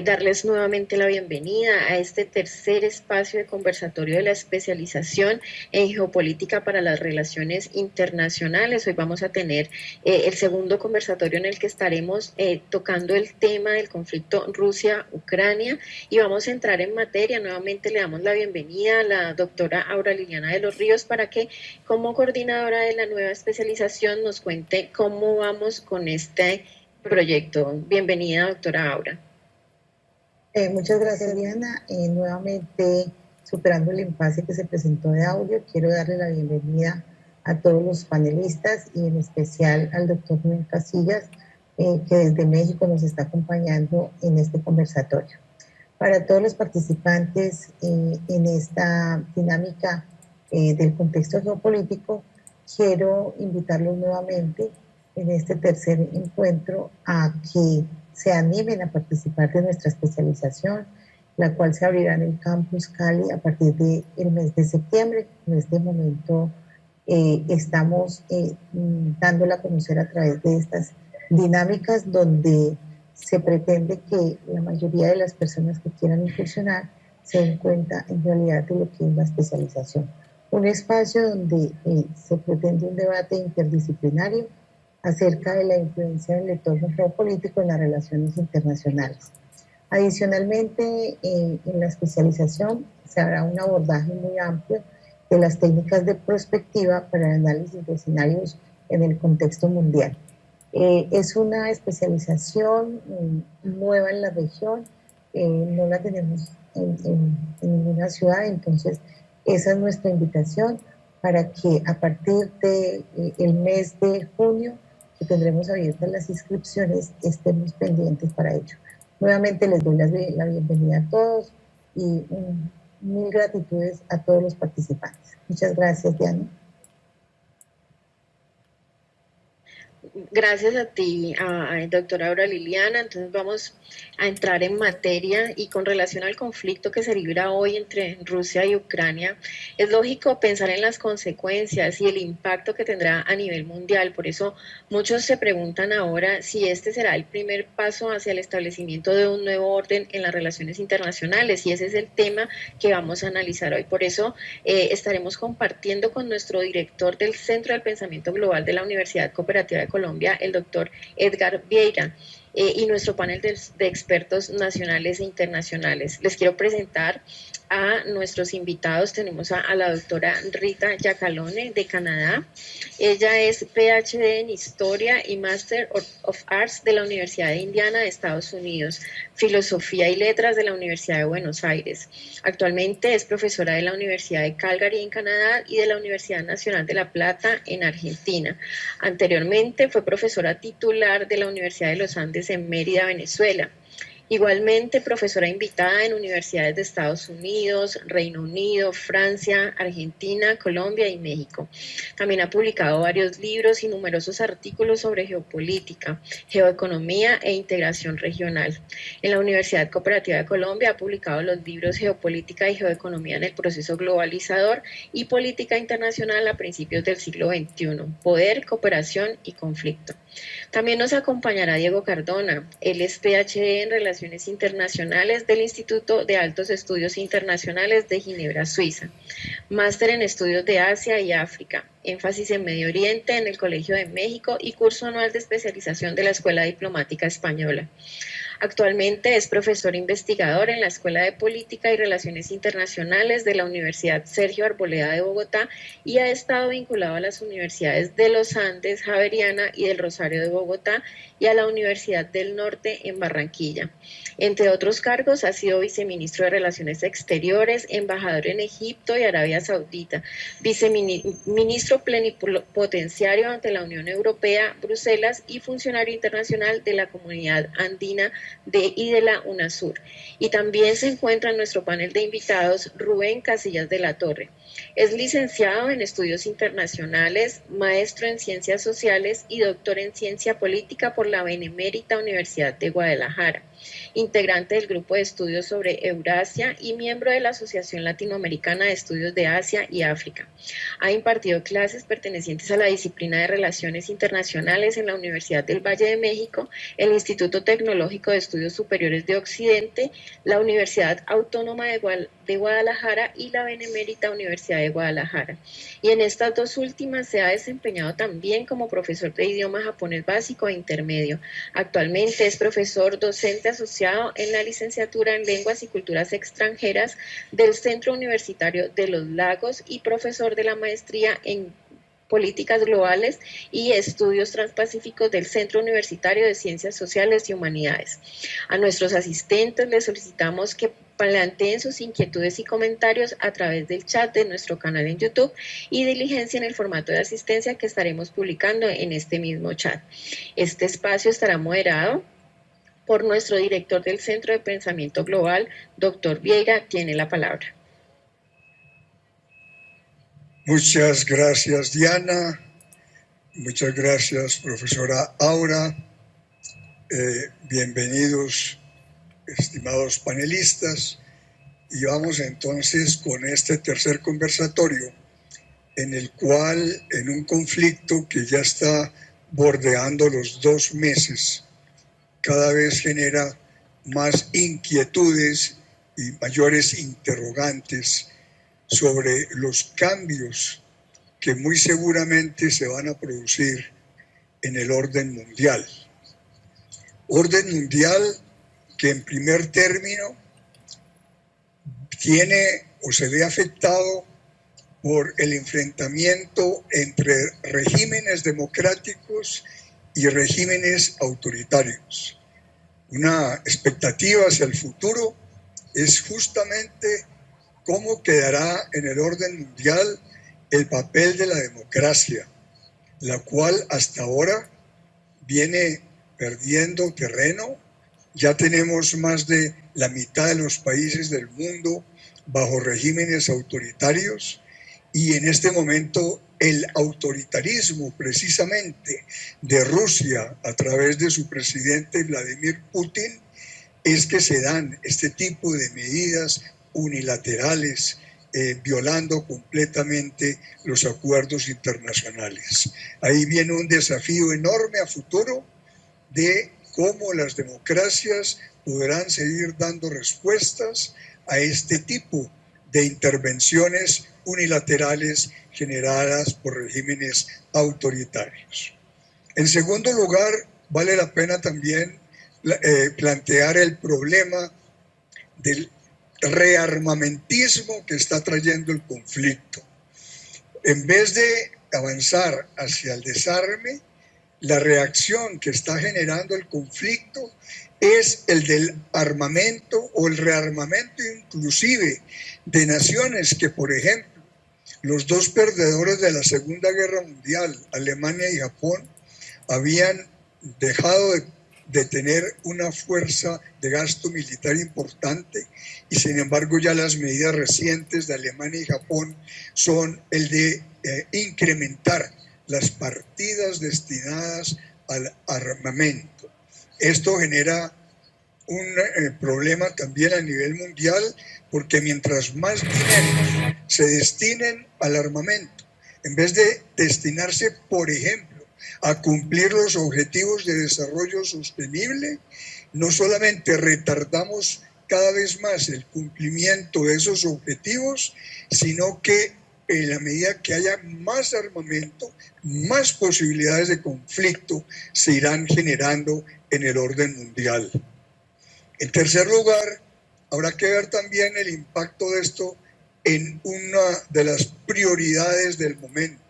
darles nuevamente la bienvenida a este tercer espacio de conversatorio de la especialización en geopolítica para las relaciones internacionales. Hoy vamos a tener el segundo conversatorio en el que estaremos tocando el tema del conflicto Rusia-Ucrania y vamos a entrar en materia. Nuevamente le damos la bienvenida a la doctora Aura Liliana de los Ríos para que, como coordinadora de la nueva especialización, nos cuente cómo vamos con este proyecto. Bienvenida, doctora Aura. Muchas gracias, Diana. Nuevamente, superando el impasse que se presentó de audio, quiero darle la bienvenida a todos los panelistas y en especial al doctor Rubén Casillas, que desde México nos está acompañando en este conversatorio. Para todos los participantes en esta dinámica del contexto geopolítico, quiero invitarlos nuevamente en este tercer encuentro a que se animen a participar de nuestra especialización, la cual se abrirá en el Campus Cali a partir del mes de septiembre. En este momento estamos dándola a conocer a través de estas dinámicas donde se pretende que la mayoría de las personas que quieran incursionar se den cuenta en realidad de lo que es la especialización. Un espacio donde se pretende un debate interdisciplinario acerca de la influencia del entorno geopolítico en las relaciones internacionales. Adicionalmente, en la especialización se hará un abordaje muy amplio de las técnicas de prospectiva para el análisis de escenarios en el contexto mundial. Es una especialización nueva en la región, no la tenemos en ninguna ciudad, entonces esa es nuestra invitación para que a partir del mes de junio, que tendremos abiertas las inscripciones, estemos pendientes para ello. Nuevamente les doy la bienvenida a todos y mil gratitudes a todos los participantes. Muchas gracias, Diana. Gracias a ti, doctora Aura Liliana. Entonces vamos a entrar en materia y con relación al conflicto que se libra hoy entre Rusia y Ucrania, es lógico pensar en las consecuencias y el impacto que tendrá a nivel mundial. Por eso muchos se preguntan ahora si este será el primer paso hacia el establecimiento de un nuevo orden en las relaciones internacionales, y ese es el tema que vamos a analizar hoy. Por eso estaremos compartiendo con nuestro director del Centro del Pensamiento Global de la Universidad Cooperativa de Colombia, el doctor Edgar Vieira, y nuestro panel de expertos nacionales e internacionales. Les quiero presentar a nuestros invitados. Tenemos a la doctora Rita Yacalone de Canadá. Ella es PhD en Historia y Master of Arts de la Universidad de Indiana de Estados Unidos, Filosofía y Letras de la Universidad de Buenos Aires. Actualmente es profesora de la Universidad de Calgary en Canadá y de la Universidad Nacional de La Plata en Argentina. Anteriormente fue profesora titular de la Universidad de los Andes en Mérida, Venezuela. Igualmente, profesora invitada en universidades de Estados Unidos, Reino Unido, Francia, Argentina, Colombia y México. También ha publicado varios libros y numerosos artículos sobre geopolítica, geoeconomía e integración regional. En la Universidad Cooperativa de Colombia ha publicado los libros Geopolítica y Geoeconomía en el Proceso Globalizador y Política Internacional a principios del siglo XXI, Poder, Cooperación y Conflicto. También nos acompañará Diego Cardona. Él es PhD en Relaciones Internacionales del Instituto de Altos Estudios Internacionales de Ginebra, Suiza. Máster en Estudios de Asia y África. Énfasis en Medio Oriente en el Colegio de México y curso anual de especialización de la Escuela Diplomática Española. Actualmente es profesor investigador en la Escuela de Política y Relaciones Internacionales de la Universidad Sergio Arboleda de Bogotá y ha estado vinculado a las universidades de los Andes, Javeriana y del Rosario de Bogotá y a la Universidad del Norte en Barranquilla. Entre otros cargos, ha sido viceministro de Relaciones Exteriores, embajador en Egipto y Arabia Saudita, viceministro plenipotenciario ante la Unión Europea, Bruselas, y funcionario internacional de la Comunidad Andina y de la UNASUR. Y también se encuentra en nuestro panel de invitados Rubén Casillas de la Torre. Es licenciado en Estudios Internacionales, maestro en Ciencias Sociales y doctor en Ciencia Política por la Benemérita Universidad de Guadalajara. integrante del Grupo de Estudios sobre Eurasia y miembro de la Asociación Latinoamericana de Estudios de Asia y África. Ha impartido clases pertenecientes a la disciplina de Relaciones Internacionales en la Universidad del Valle de México, el Instituto Tecnológico de Estudios Superiores de Occidente, la Universidad Autónoma de Guadalajara y la Benemérita Universidad de Guadalajara. Y en estas dos últimas se ha desempeñado también como profesor de idioma japonés básico e intermedio. Actualmente es profesor docente asociado en la licenciatura en Lenguas y Culturas Extranjeras del Centro Universitario de los Lagos y profesor de la maestría en Políticas Globales y Estudios Transpacíficos del Centro Universitario de Ciencias Sociales y Humanidades. A nuestros asistentes les solicitamos que planteen sus inquietudes y comentarios a través del chat de nuestro canal en YouTube y diligencien el formato de asistencia que estaremos publicando en este mismo chat. Este espacio estará moderado por nuestro director del Centro de Pensamiento Global, Dr. Vieira. Tiene la palabra. Muchas gracias, Diana. Muchas gracias, profesora Aura. Bienvenidos, estimados panelistas. Y vamos entonces con este tercer conversatorio, en el cual, en un conflicto que ya está bordeando los 2 meses, cada vez genera más inquietudes y mayores interrogantes sobre los cambios que muy seguramente se van a producir en el orden mundial. Orden mundial que en primer término tiene o se ve afectado por el enfrentamiento entre regímenes democráticos y regímenes autoritarios. Una expectativa hacia el futuro es justamente cómo quedará en el orden mundial el papel de la democracia, la cual hasta ahora viene perdiendo terreno. Ya tenemos más de la mitad de los países del mundo bajo regímenes autoritarios y en este momento el autoritarismo precisamente de Rusia a través de su presidente Vladimir Putin es que se dan este tipo de medidas unilaterales, violando completamente los acuerdos internacionales. Ahí viene un desafío enorme a futuro de cómo las democracias podrán seguir dando respuestas a este tipo de intervenciones unilaterales generadas por regímenes autoritarios. En segundo lugar, vale la pena también plantear el problema del rearmamentismo que está trayendo el conflicto. En vez de avanzar hacia el desarme, la reacción que está generando el conflicto es el del armamento o el rearmamento inclusive de naciones que, por ejemplo, los dos perdedores de la Segunda Guerra Mundial, Alemania y Japón, habían dejado de tener una fuerza de gasto militar importante y sin embargo ya las medidas recientes de Alemania y Japón son el de incrementar las partidas destinadas al armamento. Esto genera un problema también a nivel mundial porque mientras más dinero se destinen al armamento, en vez de destinarse, por ejemplo, a cumplir los objetivos de desarrollo sostenible, no solamente retardamos cada vez más el cumplimiento de esos objetivos, sino que en la medida que haya más armamento, más posibilidades de conflicto se irán generando en el orden mundial. En tercer lugar, habrá que ver también el impacto de esto en una de las prioridades del momento,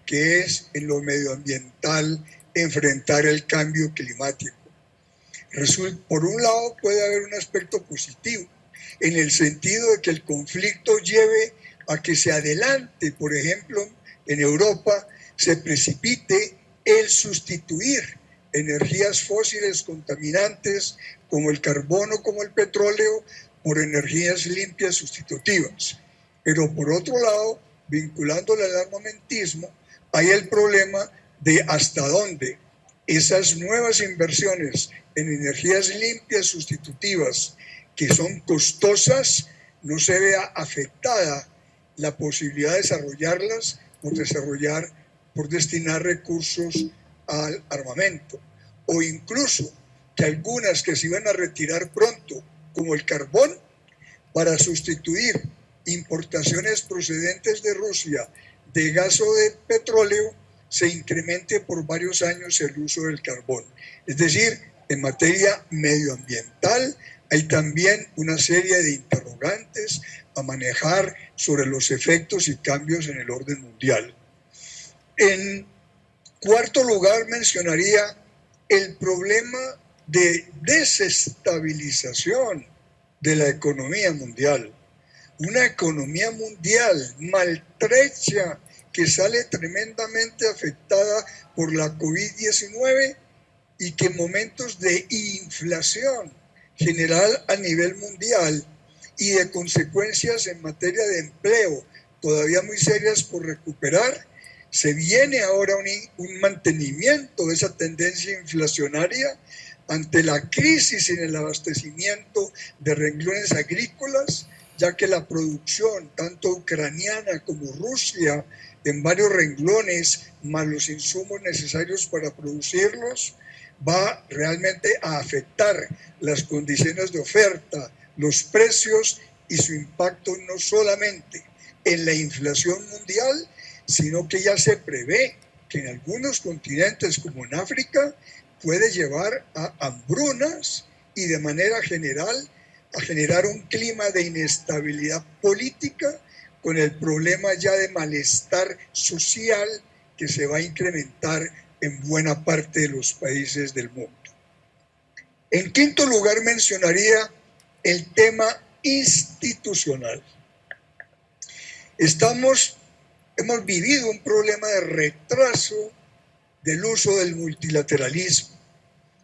que es en lo medioambiental enfrentar el cambio climático. Por un lado puede haber un aspecto positivo, en el sentido de que el conflicto lleve a que se adelante, por ejemplo, en Europa, se precipite el sustituir energías fósiles contaminantes como el carbono, como el petróleo, por energías limpias sustitutivas. Pero por otro lado, vinculándolo al armamentismo, hay el problema de hasta dónde esas nuevas inversiones en energías limpias sustitutivas que son costosas, no se vea afectada la posibilidad de desarrollarlas por destinar recursos al armamento, o incluso que algunas que se iban a retirar pronto, como el carbón, para sustituir importaciones procedentes de Rusia de gas o de petróleo, se incremente por varios años el uso del carbón. Es decir, en materia medioambiental hay también una serie de interrogantes a manejar sobre los efectos y cambios en el orden mundial. En cuarto lugar, mencionaría el problema de desestabilización de la economía mundial. Una economía mundial maltrecha que sale tremendamente afectada por la COVID-19 y que en momentos de inflación general a nivel mundial y de consecuencias en materia de empleo todavía muy serias por recuperar, se viene ahora un mantenimiento de esa tendencia inflacionaria ante la crisis en el abastecimiento de renglones agrícolas, ya que la producción, tanto ucraniana como Rusia, en varios renglones, más los insumos necesarios para producirlos, va realmente a afectar las condiciones de oferta, los precios y su impacto no solamente en la inflación mundial, sino que ya se prevé que en algunos continentes, como en África, puede llevar a hambrunas y de manera general a generar un clima de inestabilidad política con el problema ya de malestar social que se va a incrementar en buena parte de los países del mundo. En quinto lugar, mencionaría el tema institucional. Hemos vivido un problema de retraso del uso del multilateralismo,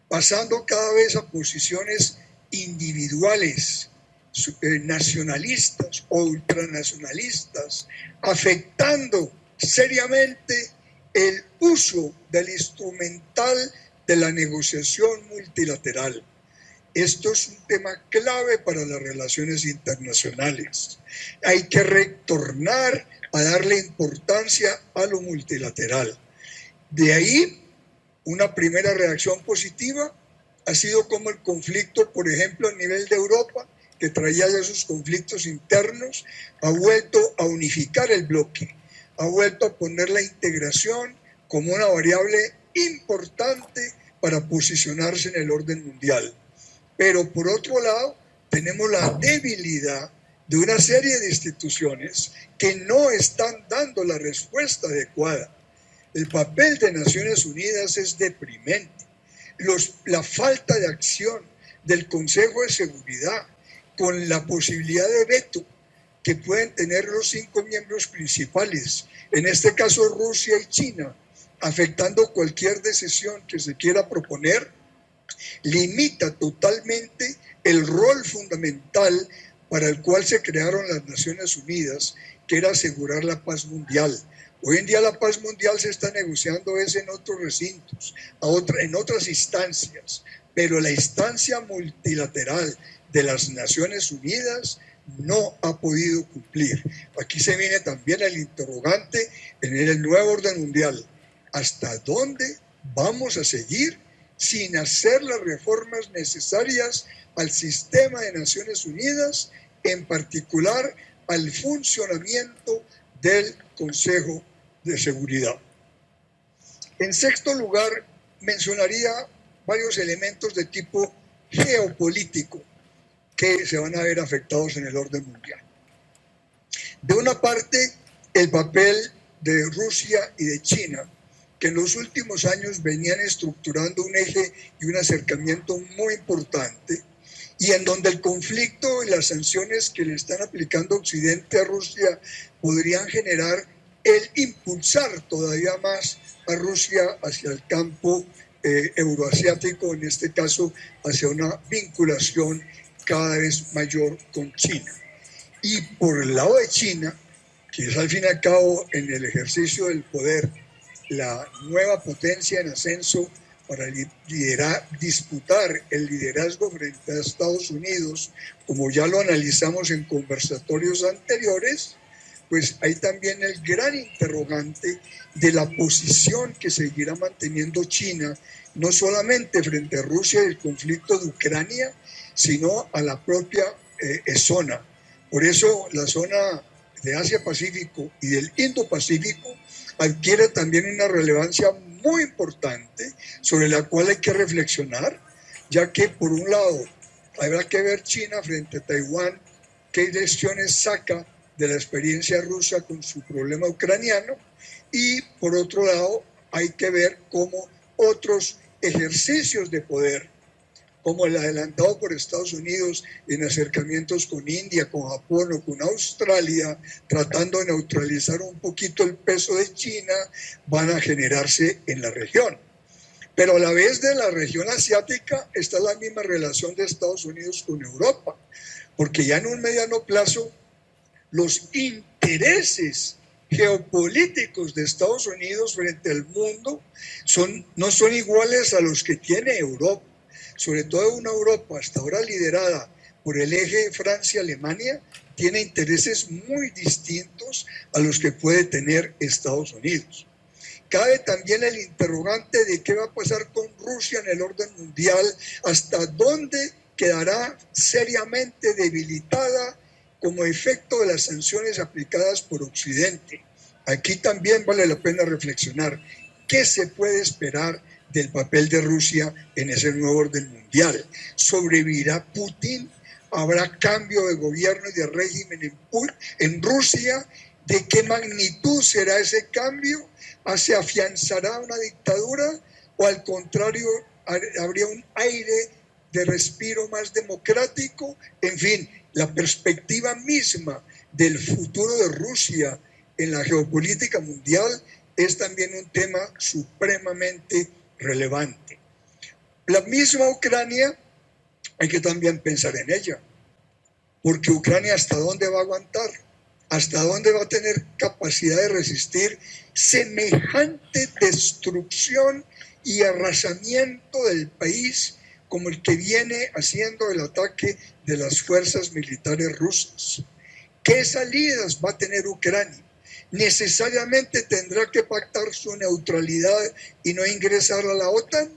pasando cada vez a posiciones individuales, nacionalistas o ultranacionalistas, afectando seriamente el uso del instrumental de la negociación multilateral. Esto es un tema clave para las relaciones internacionales. Hay que retornar a darle importancia a lo multilateral. De ahí, una primera reacción positiva ha sido como el conflicto, por ejemplo, a nivel de Europa, que traía ya sus conflictos internos, ha vuelto a unificar el bloque, ha vuelto a poner la integración como una variable importante para posicionarse en el orden mundial. Pero por otro lado, tenemos la debilidad de una serie de instituciones que no están dando la respuesta adecuada. El papel de Naciones Unidas es deprimente. La falta de acción del Consejo de Seguridad con la posibilidad de veto que pueden tener los 5 miembros principales, en este caso Rusia y China, afectando cualquier decisión que se quiera proponer, limita totalmente el rol fundamental para el cual se crearon las Naciones Unidas, que era asegurar la paz mundial. Hoy en día la paz mundial se está negociando en otros recintos, en otras instancias, pero la instancia multilateral de las Naciones Unidas no ha podido cumplir. Aquí se viene también el interrogante en el nuevo orden mundial. ¿Hasta dónde vamos a seguir sin hacer las reformas necesarias al sistema de Naciones Unidas, en particular al funcionamiento del Consejo de Seguridad? En sexto lugar, mencionaría varios elementos de tipo geopolítico que se van a ver afectados en el orden mundial. De una parte, el papel de Rusia y de China, que en los últimos años venían estructurando un eje y un acercamiento muy importante, y en donde el conflicto y las sanciones que le están aplicando Occidente a Rusia podrían generar el impulsar todavía más a Rusia hacia el campo euroasiático, en este caso hacia una vinculación cada vez mayor con China. Y por el lado de China, que es al fin y al cabo en el ejercicio del poder la nueva potencia en ascenso para disputar el liderazgo frente a Estados Unidos, como ya lo analizamos en conversatorios anteriores, pues hay también el gran interrogante de la posición que seguirá manteniendo China, no solamente frente a Rusia y el conflicto de Ucrania, sino a la propia zona. Por eso la zona de Asia-Pacífico y del Indo-Pacífico adquiere también una relevancia muy importante sobre la cual hay que reflexionar, ya que por un lado habrá que ver China frente a Taiwán, qué lecciones saca de la experiencia rusa con su problema ucraniano, y por otro lado hay que ver cómo otros ejercicios de poder, como el adelantado por Estados Unidos en acercamientos con India, con Japón o con Australia, tratando de neutralizar un poquito el peso de China, van a generarse en la región. Pero a la vez de la región asiática está la misma relación de Estados Unidos con Europa, porque ya en un mediano plazo los intereses geopolíticos de Estados Unidos frente al mundo no son iguales a los que tiene Europa, sobre todo una Europa hasta ahora liderada por el eje Francia-Alemania, tiene intereses muy distintos a los que puede tener Estados Unidos. Cabe también el interrogante de qué va a pasar con Rusia en el orden mundial, hasta dónde quedará seriamente debilitada como efecto de las sanciones aplicadas por Occidente. Aquí también vale la pena reflexionar qué se puede esperar del papel de Rusia en ese nuevo orden mundial. ¿Sobrevivirá Putin? ¿Habrá cambio de gobierno y de régimen en Rusia? ¿De qué magnitud será ese cambio? ¿Se afianzará una dictadura o al contrario habría un aire de respiro más democrático? En fin, la perspectiva misma del futuro de Rusia en la geopolítica mundial es también un tema supremamente relevante. La misma Ucrania, hay que también pensar en ella, porque Ucrania ¿hasta dónde va a aguantar? ¿Hasta dónde va a tener capacidad de resistir semejante destrucción y arrasamiento del país como el que viene haciendo el ataque de las fuerzas militares rusas? ¿Qué salidas va a tener Ucrania? ¿Necesariamente tendrá que pactar su neutralidad y no ingresar a la OTAN?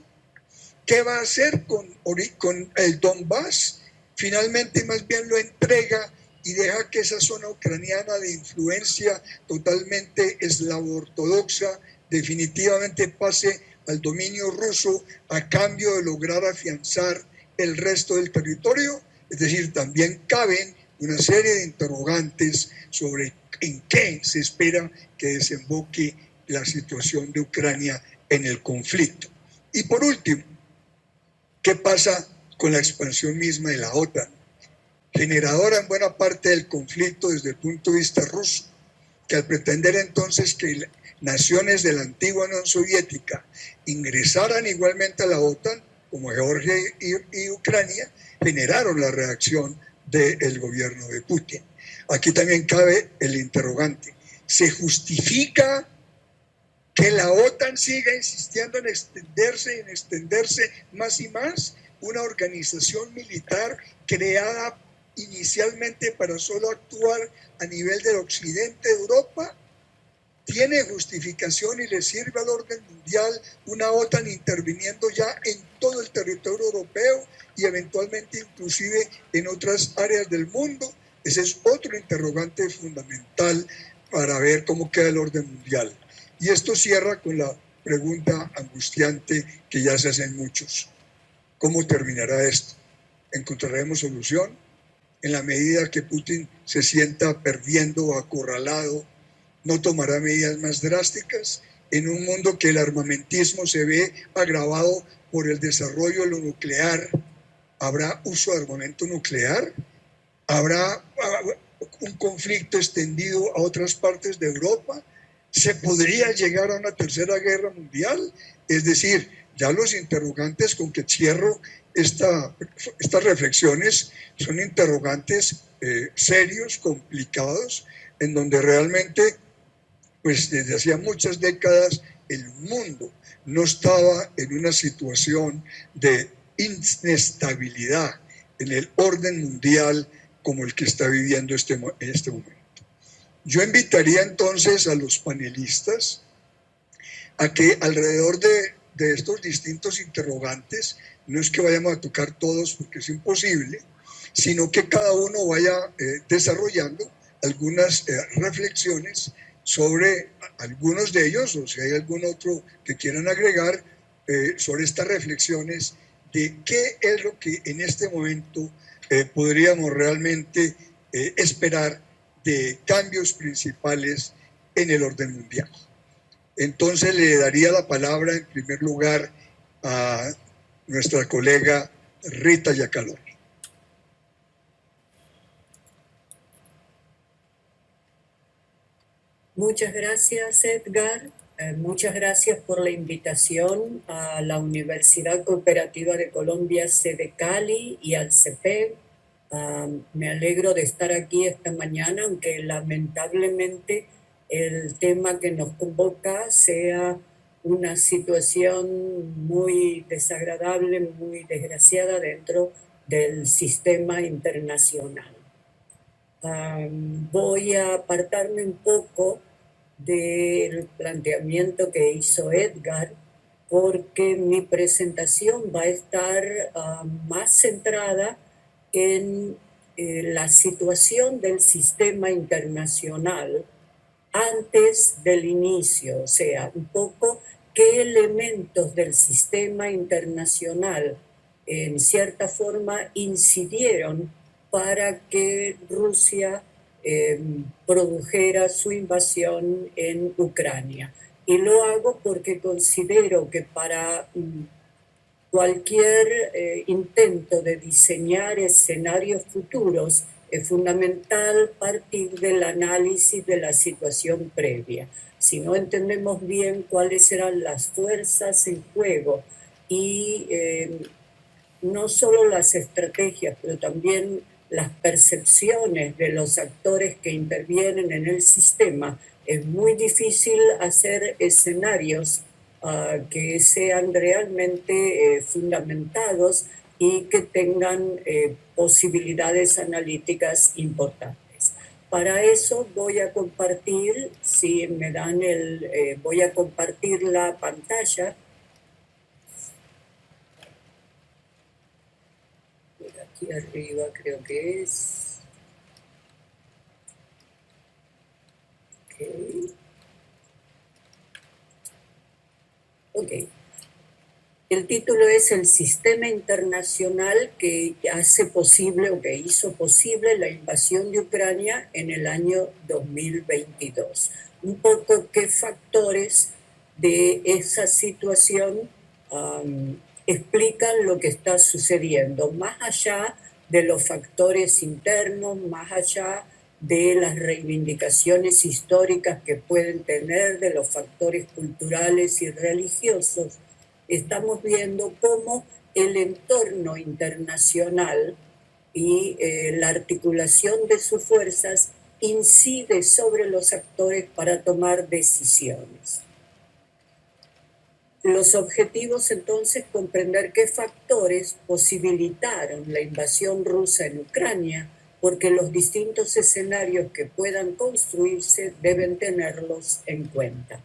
¿Qué va a hacer con el Donbass? Finalmente más bien lo entrega y deja que esa zona ucraniana de influencia totalmente eslavo-ortodoxa definitivamente pase al dominio ruso a cambio de lograr afianzar el resto del territorio. Es decir, también caben una serie de interrogantes sobre en qué se espera que desemboque la situación de Ucrania en el conflicto. Y por último, ¿qué pasa con la expansión misma de la OTAN? Generadora en buena parte del conflicto desde el punto de vista ruso, que al pretender entonces que naciones de la antigua Unión Soviética ingresaran igualmente a la OTAN, como Georgia y Ucrania, generaron la reacción del gobierno de Putin. Aquí también cabe el interrogante: ¿se justifica que la OTAN siga insistiendo en extenderse más y más? Una organización militar creada inicialmente para solo actuar a nivel del occidente de Europa. ¿Tiene justificación y le sirve al orden mundial una OTAN interviniendo ya en todo el territorio europeo y eventualmente inclusive en otras áreas del mundo? Ese es otro interrogante fundamental para ver cómo queda el orden mundial. Y esto cierra con la pregunta angustiante que ya se hacen muchos: ¿cómo terminará esto? ¿Encontraremos solución? En la medida que Putin se sienta perdiendo o acorralado, ¿no tomará medidas más drásticas? En un mundo que el armamentismo se ve agravado por el desarrollo de lo nuclear, ¿habrá uso de armamento nuclear? ¿Habrá un conflicto extendido a otras partes de Europa? ¿Se podría llegar a una tercera guerra mundial? Es decir, ya los interrogantes con que cierro estas reflexiones son interrogantes serios, complicados, en donde realmente, pues desde hacía muchas décadas el mundo no estaba en una situación de inestabilidad en el orden mundial como el que está viviendo en este momento. Yo invitaría entonces a los panelistas a que alrededor de estos distintos interrogantes, no es que vayamos a tocar todos porque es imposible, sino que cada uno vaya desarrollando algunas reflexiones sobre algunos de ellos, o si hay algún otro que quieran agregar, sobre estas reflexiones de qué es lo que en este momento podríamos realmente esperar de cambios principales en el orden mundial. Entonces le daría la palabra en primer lugar a nuestra colega Rita Yacalón. Muchas gracias, Edgar. Muchas gracias por la invitación a la Universidad Cooperativa de Colombia, sede Cali, y al CEPEG. Me alegro de estar aquí esta mañana, aunque lamentablemente el tema que nos convoca sea una situación muy desagradable, muy desgraciada dentro del sistema internacional. Voy a apartarme un poco del planteamiento que hizo Edgar, porque mi presentación va a estar más centrada en la situación del sistema internacional antes del inicio, o sea, un poco qué elementos del sistema internacional en cierta forma incidieron para que Rusia produjera su invasión en Ucrania. Y lo hago porque considero que para cualquier intento de diseñar escenarios futuros es fundamental partir del análisis de la situación previa. Si no entendemos bien cuáles serán las fuerzas en juego y no solo las estrategias, pero también las percepciones de los actores que intervienen en el sistema, es muy difícil hacer escenarios que sean realmente fundamentados y que tengan posibilidades analíticas importantes. Para eso voy a compartir, si me dan voy a compartir la pantalla. Aquí arriba creo que es. Ok. El título es El sistema internacional que hace posible o que hizo posible la invasión de Ucrania en el año 2022. Un poco qué factores de esa situación explican lo que está sucediendo, más allá de los factores internos, más allá de las reivindicaciones históricas que pueden tener, de los factores culturales y religiosos. Estamos viendo cómo el entorno internacional y la articulación de sus fuerzas incide sobre los actores para tomar decisiones. Los objetivos entonces comprender qué factores posibilitaron la invasión rusa en Ucrania, porque los distintos escenarios que puedan construirse deben tenerlos en cuenta.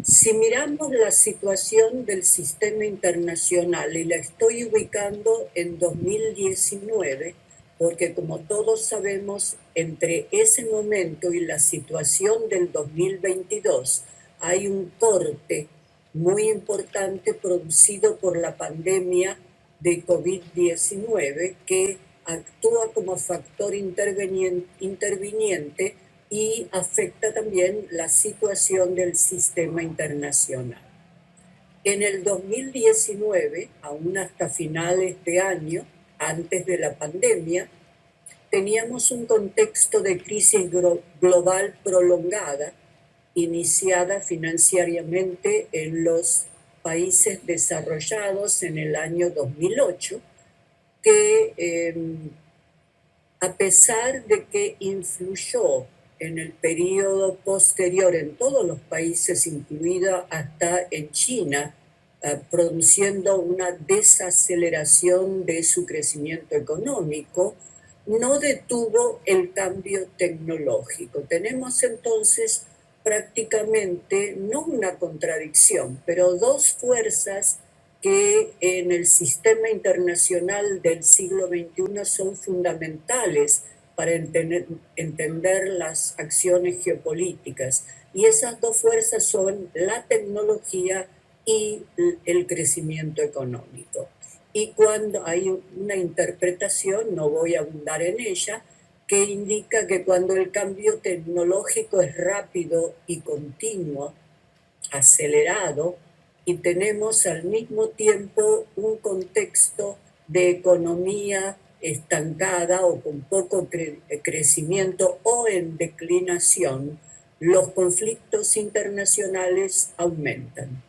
Si miramos la situación del sistema internacional, y la estoy ubicando en 2019, porque como todos sabemos, entre ese momento y la situación del 2022, hay un corte muy importante producido por la pandemia de COVID-19 que actúa como factor interviniente y afecta también la situación del sistema internacional. En el 2019, aún hasta finales de año, antes de la pandemia, teníamos un contexto de crisis global prolongada, iniciada financieramente en los países desarrollados en el año 2008, que a pesar de que influyó en el periodo posterior en todos los países, incluida hasta en China, produciendo una desaceleración de su crecimiento económico, no detuvo el cambio tecnológico. Tenemos entonces prácticamente no una contradicción, pero dos fuerzas que en el sistema internacional del siglo XXI son fundamentales para entender las acciones geopolíticas. Y esas dos fuerzas son la tecnología y el crecimiento económico. Y cuando hay una interpretación, no voy a abundar en ella, que indica que cuando el cambio tecnológico es rápido y continuo, acelerado, y tenemos al mismo tiempo un contexto de economía estancada o con poco crecimiento o en declinación, los conflictos internacionales aumentan.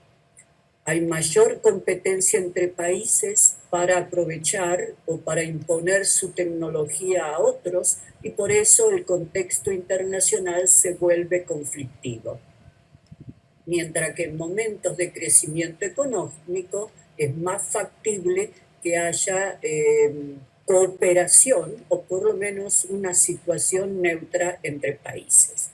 Hay mayor competencia entre países para aprovechar o para imponer su tecnología a otros y por eso el contexto internacional se vuelve conflictivo. Mientras que en momentos de crecimiento económico es más factible que haya cooperación o por lo menos una situación neutra entre países.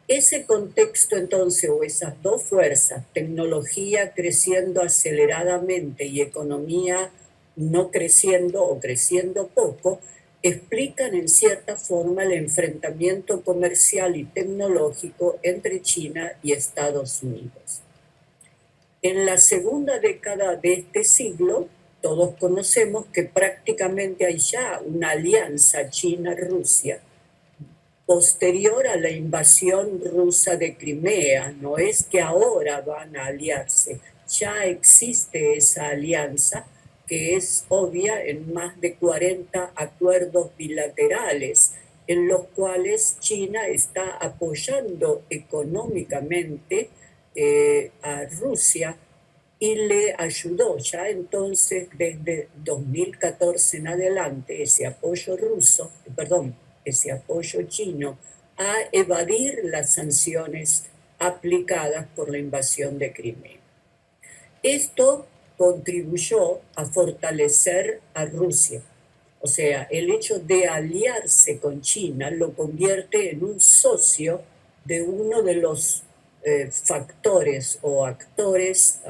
Ese contexto entonces, o esas dos fuerzas, tecnología creciendo aceleradamente y economía no creciendo o creciendo poco, explican en cierta forma el enfrentamiento comercial y tecnológico entre China y Estados Unidos. En la segunda década de este siglo, todos conocemos que prácticamente hay ya una alianza China-Rusia posterior a la invasión rusa de Crimea. No es que ahora van a aliarse, ya existe esa alianza que es obvia en más de 40 acuerdos bilaterales en los cuales China está apoyando económicamente a Rusia y le ayudó ya entonces desde 2014 en adelante ese apoyo ese apoyo chino a evadir las sanciones aplicadas por la invasión de Crimea. Esto contribuyó a fortalecer a Rusia. O sea, el hecho de aliarse con China lo convierte en un socio de uno de los factores o actores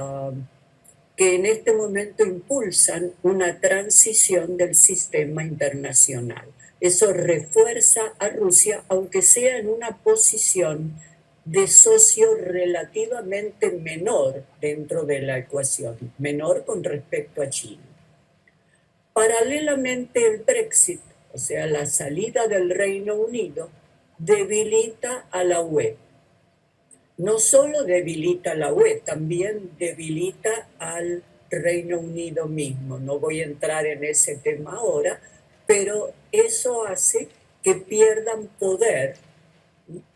que en este momento impulsan una transición del sistema internacional. Eso refuerza a Rusia, aunque sea en una posición de socio relativamente menor dentro de la ecuación, menor con respecto a China. Paralelamente, el Brexit, o sea, la salida del Reino Unido, debilita a la UE. No solo debilita a la UE, también debilita al Reino Unido mismo. No voy a entrar en ese tema ahora, pero eso hace que pierdan poder,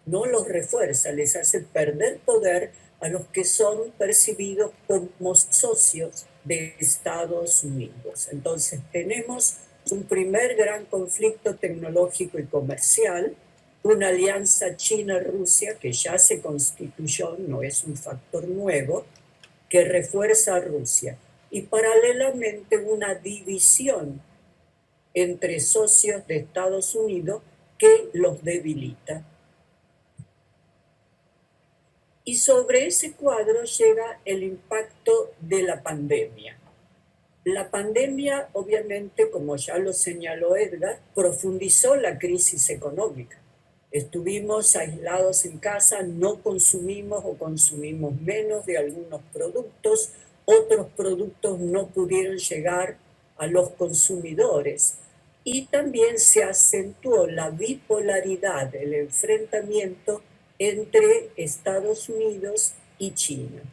no los refuerza, les hace perder poder a los que son percibidos como socios de Estados Unidos. Entonces tenemos un primer gran conflicto tecnológico y comercial, una alianza China-Rusia que ya se constituyó, no es un factor nuevo, que refuerza a Rusia, y paralelamente una división entre socios de Estados Unidos que los debilita. Y sobre ese cuadro llega el impacto de la pandemia. La pandemia, obviamente, como ya lo señaló Edgar, profundizó la crisis económica. Estuvimos aislados en casa, no consumimos o consumimos menos de algunos productos, otros productos no pudieron llegar a los consumidores. Y también se acentuó la bipolaridad, el enfrentamiento entre Estados Unidos y China,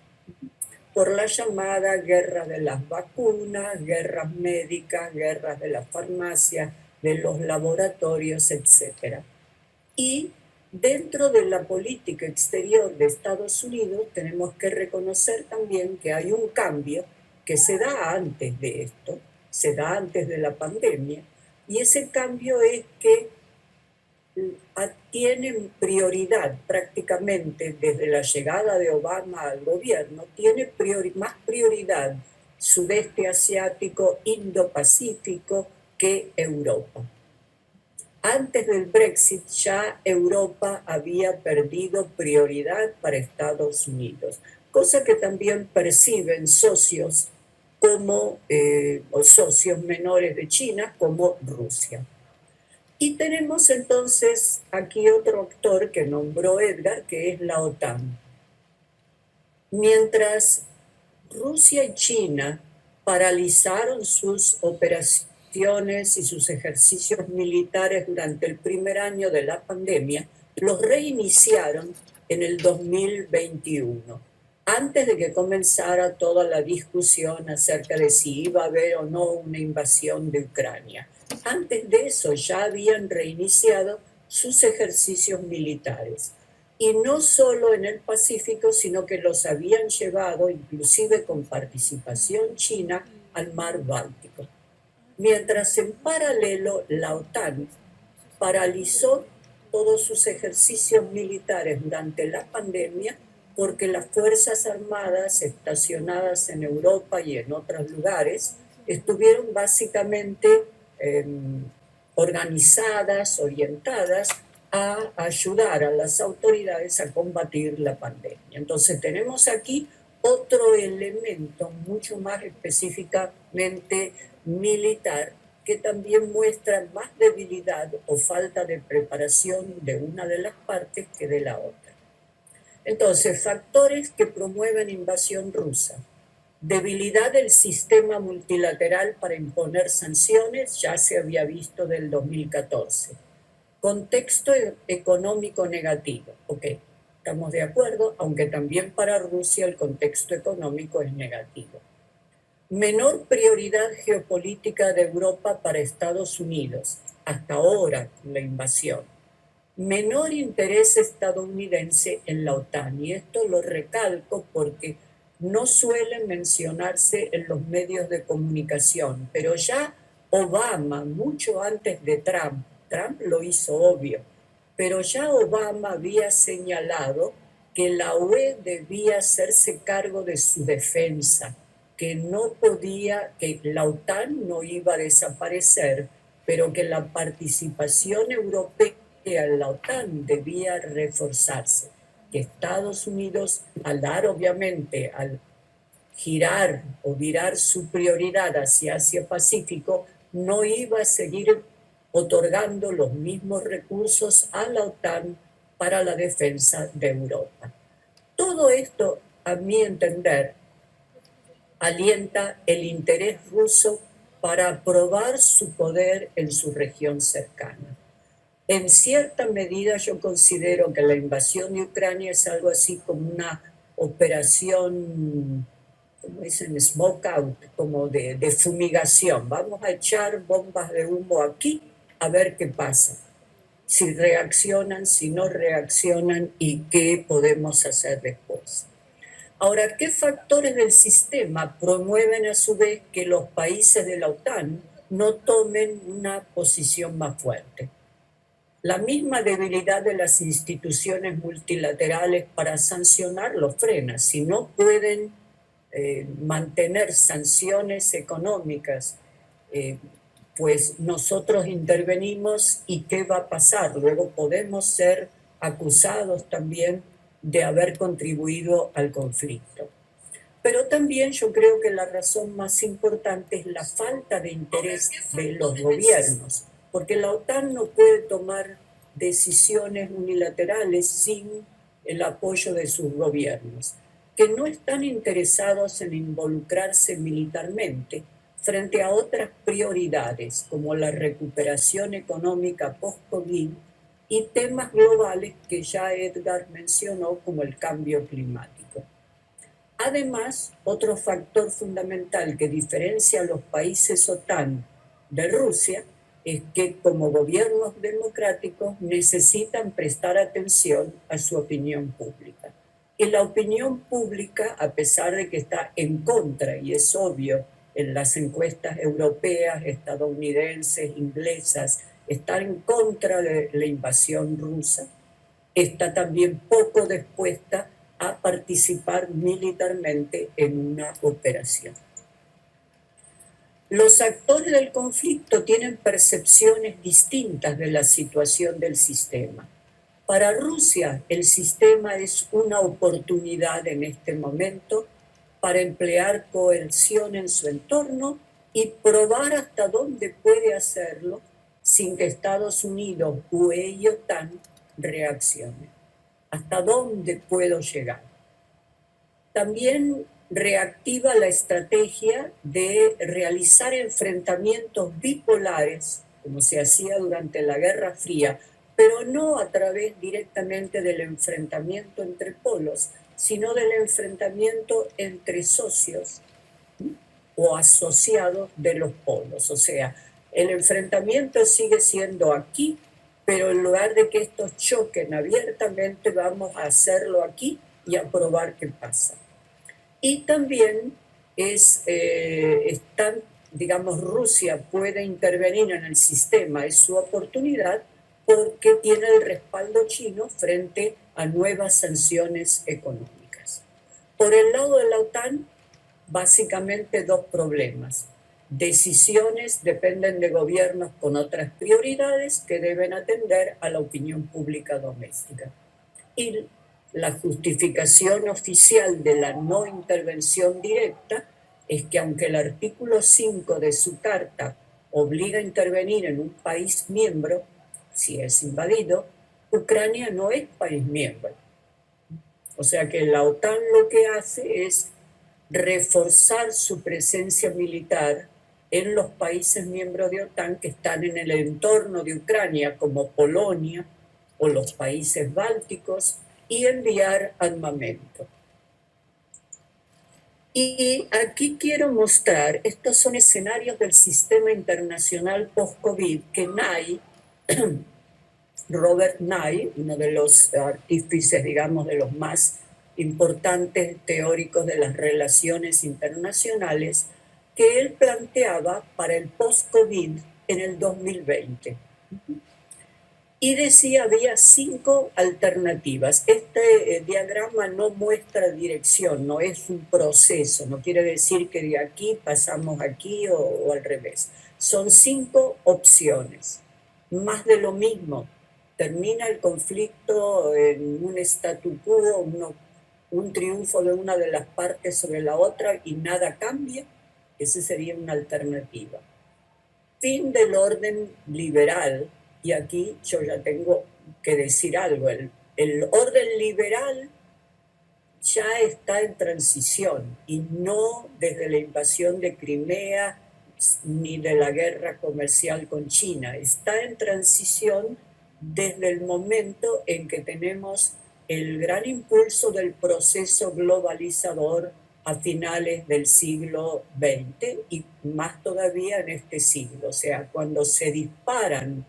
por la llamada guerra de las vacunas, guerras médicas, guerras de las farmacias, de los laboratorios, etc. Y dentro de la política exterior de Estados Unidos tenemos que reconocer también que hay un cambio que se da antes de esto, se da antes de la pandemia, y ese cambio es que tienen prioridad prácticamente desde la llegada de Obama al gobierno, tiene más prioridad sudeste asiático, Indo-Pacífico que Europa. Antes del Brexit ya Europa había perdido prioridad para Estados Unidos, cosa que también perciben socios como o socios menores de China como Rusia. Y tenemos entonces aquí otro actor que nombró Edgar, que es la OTAN. Mientras Rusia y China paralizaron sus operaciones y sus ejercicios militares durante el primer año de la pandemia, los reiniciaron en el 2021, antes de que comenzara toda la discusión acerca de si iba a haber o no una invasión de Ucrania. Antes de eso ya habían reiniciado sus ejercicios militares. Y no solo en el Pacífico, sino que los habían llevado, inclusive con participación china, al mar Báltico. Mientras en paralelo la OTAN paralizó todos sus ejercicios militares durante la pandemia porque las Fuerzas Armadas estacionadas en Europa y en otros lugares estuvieron básicamente organizadas, orientadas a ayudar a las autoridades a combatir la pandemia. Entonces tenemos aquí otro elemento mucho más específicamente militar que también muestra más debilidad o falta de preparación de una de las partes que de la otra. Entonces, factores que promueven invasión rusa. Debilidad del sistema multilateral para imponer sanciones, ya se había visto del 2014. Contexto económico negativo. Ok, estamos de acuerdo, aunque también para Rusia el contexto económico es negativo. Menor prioridad geopolítica de Europa para Estados Unidos, hasta ahora con la invasión. Menor interés estadounidense en la OTAN, y esto lo recalco porque no suele mencionarse en los medios de comunicación, pero ya Obama, mucho antes de Trump lo hizo obvio, pero ya Obama había señalado que la UE debía hacerse cargo de su defensa, que no podía, que la OTAN no iba a desaparecer, pero que la participación europea en la OTAN debía reforzarse, que Estados Unidos, al dar obviamente, al girar o virar su prioridad hacia Asia-Pacífico, no iba a seguir otorgando los mismos recursos a la OTAN para la defensa de Europa. Todo esto, a mi entender, alienta el interés ruso para probar su poder en su región cercana. En cierta medida yo considero que la invasión de Ucrania es algo así como una operación, como dicen, smoke out, como de fumigación. Vamos a echar bombas de humo aquí a ver qué pasa. Si reaccionan, si no reaccionan y qué podemos hacer después. Ahora, ¿qué factores del sistema promueven a su vez que los países de la OTAN no tomen una posición más fuerte? La misma debilidad de las instituciones multilaterales para sancionar los frena. Si no pueden mantener sanciones económicas, pues nosotros intervenimos y ¿qué va a pasar? Luego podemos ser acusados también de haber contribuido al conflicto. Pero también yo creo que la razón más importante es la falta de interés de los gobiernos, porque la OTAN no puede tomar decisiones unilaterales sin el apoyo de sus gobiernos, que no están interesados en involucrarse militarmente frente a otras prioridades como la recuperación económica post-COVID y temas globales que ya Edgar mencionó como el cambio climático. Además, otro factor fundamental que diferencia a los países OTAN de Rusia es que como gobiernos democráticos necesitan prestar atención a su opinión pública. Y la opinión pública, a pesar de que está en contra, y es obvio en las encuestas europeas, estadounidenses, inglesas está en contra de la invasión rusa, está también poco dispuesta a participar militarmente en una operación. Los actores del conflicto tienen percepciones distintas de la situación del sistema. Para Rusia, el sistema es una oportunidad en este momento para emplear coerción en su entorno y probar hasta dónde puede hacerlo sin que Estados Unidos, UE y OTAN reaccionen. ¿Hasta dónde puedo llegar? También reactiva la estrategia de realizar enfrentamientos bipolares, como se hacía durante la Guerra Fría, pero no a través directamente del enfrentamiento entre polos, sino del enfrentamiento entre socios o asociados de los polos. O sea, el enfrentamiento sigue siendo aquí, pero en lugar de que estos choquen abiertamente, vamos a hacerlo aquí y a probar qué pasa. Y también digamos, Rusia puede intervenir en el sistema, es su oportunidad, porque tiene el respaldo chino frente a nuevas sanciones económicas. Por el lado de la OTAN, básicamente dos problemas. Decisiones dependen de gobiernos con otras prioridades que deben atender a la opinión pública doméstica. Y la justificación oficial de la no intervención directa es que aunque el artículo 5 de su carta obliga a intervenir en un país miembro, si es invadido, Ucrania no es país miembro. O sea que la OTAN lo que hace es reforzar su presencia militar en los países miembros de OTAN que están en el entorno de Ucrania, como Polonia o los países bálticos, y enviar armamento. Y aquí quiero mostrar, estos son escenarios del sistema internacional post-COVID que Nye, Robert Nye, uno de los artífices, digamos, de los más importantes teóricos de las relaciones internacionales, que él planteaba para el post-COVID en el 2020. Y decía, había 5 alternativas. Este diagrama no muestra dirección, no es un proceso, no quiere decir que de aquí pasamos aquí o al revés. Son 5 opciones, más de lo mismo. Termina el conflicto en un statu quo, un triunfo de una de las partes sobre la otra y nada cambia. Esa sería una alternativa. Fin del orden liberal. Y aquí yo ya tengo que decir algo, el orden liberal ya está en transición y no desde la invasión de Crimea ni de la guerra comercial con China, está en transición desde el momento en que tenemos el gran impulso del proceso globalizador a finales del siglo XX y más todavía en este siglo, o sea, cuando se disparan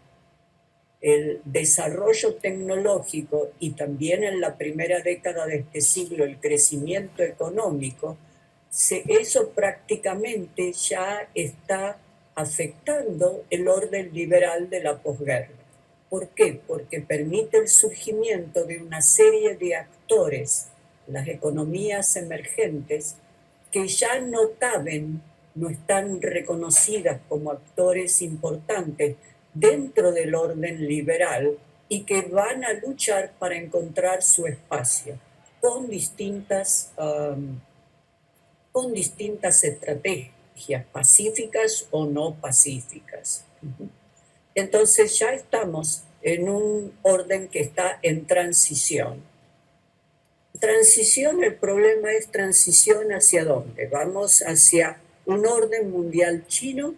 el desarrollo tecnológico y también en la primera década de este siglo el crecimiento económico, eso prácticamente ya está afectando el orden liberal de la posguerra. ¿Por qué? Porque permite el surgimiento de una serie de actores, las economías emergentes, que ya no caben, no están reconocidas como actores importantes dentro del orden liberal y que van a luchar para encontrar su espacio con distintas estrategias pacíficas o no pacíficas. Entonces ya estamos en un orden que está en transición. Transición, el problema es transición hacia dónde. Vamos hacia un orden mundial chino,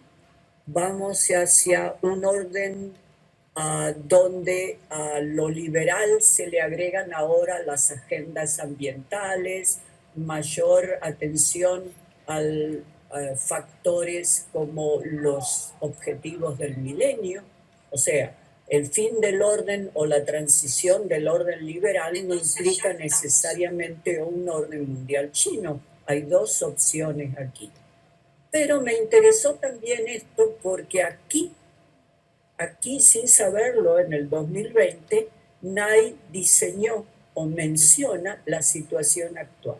vamos hacia un orden donde a lo liberal se le agregan ahora las agendas ambientales, mayor atención a factores como los objetivos del milenio, o sea, el fin del orden o la transición del orden liberal no implica necesariamente un orden mundial chino. Hay 2 opciones aquí. Pero me interesó también esto porque aquí aquí, sin saberlo, en el 2020, nadie diseñó o menciona la situación actual.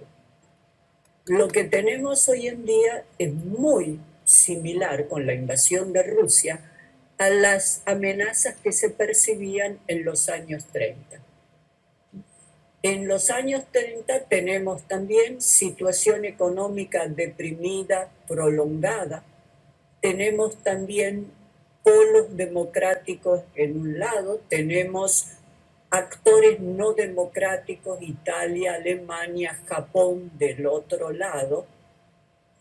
Lo que tenemos hoy en día es muy similar con la invasión de Rusia a las amenazas que se percibían en los años 30. En los años 30 tenemos también situación económica deprimida, prolongada. Tenemos también polos democráticos en un lado, tenemos actores no democráticos, Italia, Alemania, Japón del otro lado.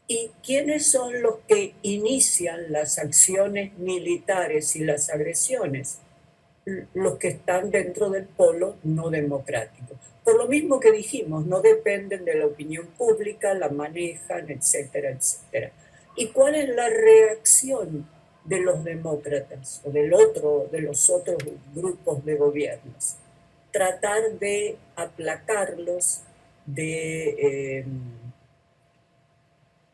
¿Y quiénes son los que inician las acciones militares y las agresiones? Los que están dentro del polo no democrático. Por lo mismo que dijimos, no dependen de la opinión pública, la manejan, etcétera, etcétera. ¿Y cuál es la reacción de los demócratas o de los otros grupos de gobiernos? Tratar de aplacarlos, de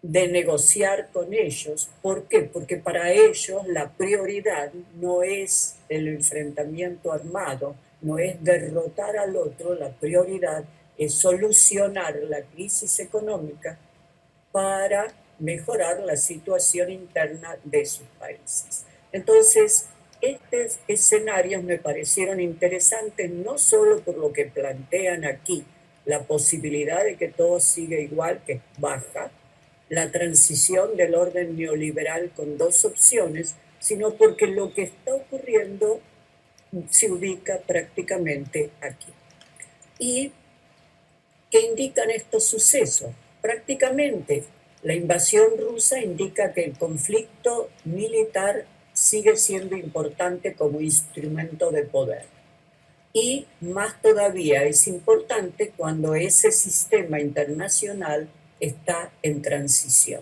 negociar con ellos. ¿Por qué? Porque para ellos la prioridad no es el enfrentamiento armado, no es derrotar al otro, la prioridad es solucionar la crisis económica para mejorar la situación interna de sus países. Entonces, estos escenarios me parecieron interesantes no solo por lo que plantean aquí, la posibilidad de que todo siga igual, que es baja, la transición del orden neoliberal con dos opciones, sino porque lo que está ocurriendo se ubica prácticamente aquí. ¿Y qué indican estos sucesos? Prácticamente la invasión rusa indica que el conflicto militar sigue siendo importante como instrumento de poder. Y más todavía es importante cuando ese sistema internacional está en transición.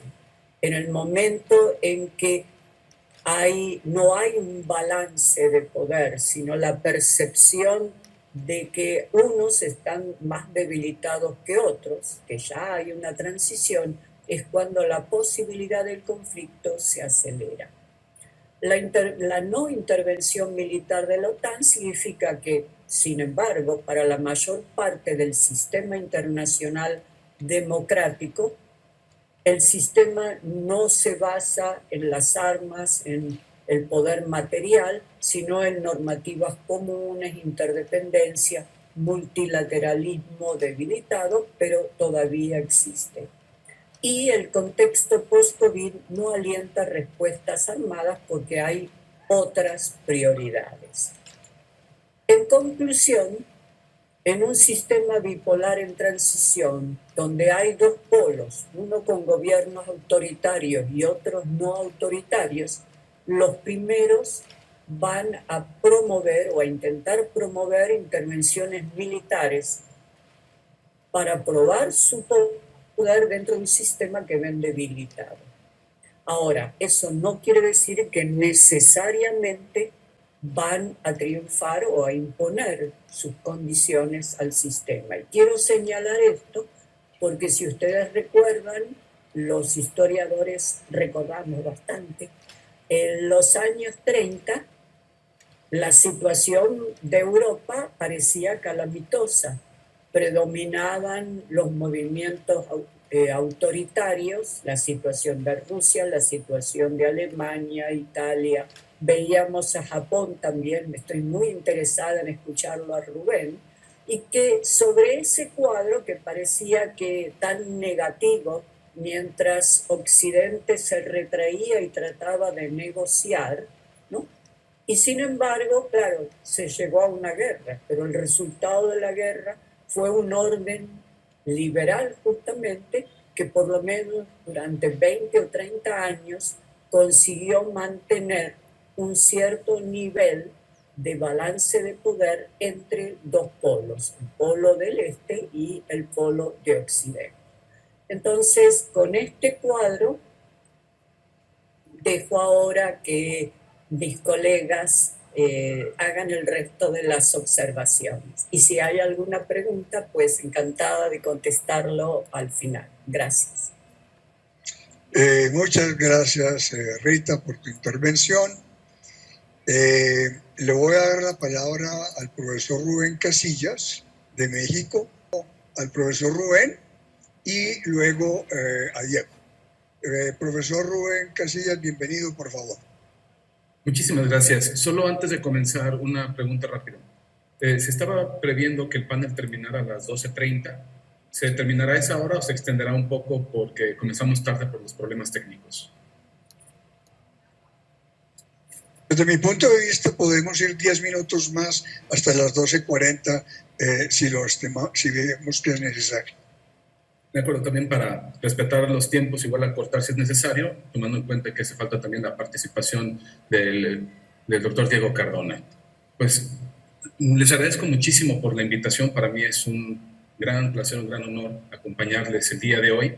En el momento en que no hay un balance de poder, sino la percepción de que unos están más debilitados que otros, que ya hay una transición, es cuando la posibilidad del conflicto se acelera. La no intervención militar de la OTAN significa que, sin embargo, para la mayor parte del sistema internacional democrático, el sistema no se basa en las armas, en el poder material, sino en normativas comunes, interdependencia, multilateralismo debilitado, pero todavía existe. Y el contexto post-COVID no alienta respuestas armadas porque hay otras prioridades. En conclusión, en un sistema bipolar en transición, donde hay dos polos, uno con gobiernos autoritarios y otros no autoritarios, los primeros van a promover o a intentar promover intervenciones militares para probar su poder dentro de un sistema que ven debilitado. Ahora, eso no quiere decir que necesariamente van a triunfar o a imponer sus condiciones al sistema. Y quiero señalar esto porque si ustedes recuerdan, los historiadores recordamos bastante, en los años 30 la situación de Europa parecía calamitosa. Predominaban los movimientos autoritarios, la situación de Rusia, la situación de Alemania, Italia. Veíamos a Japón también, estoy muy interesada en escucharlo a Rubén, y que sobre ese cuadro que parecía que tan negativo, mientras Occidente se retraía y trataba de negociar, ¿no? Y sin embargo, claro, se llegó a una guerra, pero el resultado de la guerra fue un orden liberal justamente que por lo menos durante 20 o 30 años consiguió mantener un cierto nivel de balance de poder entre dos polos, el polo del este y el polo de occidente. Entonces, con este cuadro, dejo ahora que mis colegas hagan el resto de las observaciones. Y si hay alguna pregunta, pues encantada de contestarlo al final. Gracias. Muchas gracias, Rita, por tu intervención. Le voy a dar la palabra al profesor Rubén Casillas, de México, al profesor Rubén y luego a Diego. Profesor Rubén Casillas, bienvenido, por favor. Muchísimas gracias. Solo antes de comenzar, una pregunta rápida. Se estaba previendo que el panel terminara a las 12:30. ¿Se terminará a esa hora o se extenderá un poco porque comenzamos tarde por los problemas técnicos? Desde mi punto de vista, podemos ir 10 minutos más hasta las 12:40 si vemos que es necesario. De acuerdo, también para respetar los tiempos, igual acortar si es necesario, tomando en cuenta que hace falta también la participación del doctor Diego Cardona. Pues les agradezco muchísimo por la invitación. Para mí es un gran placer, un gran honor acompañarles el día de hoy.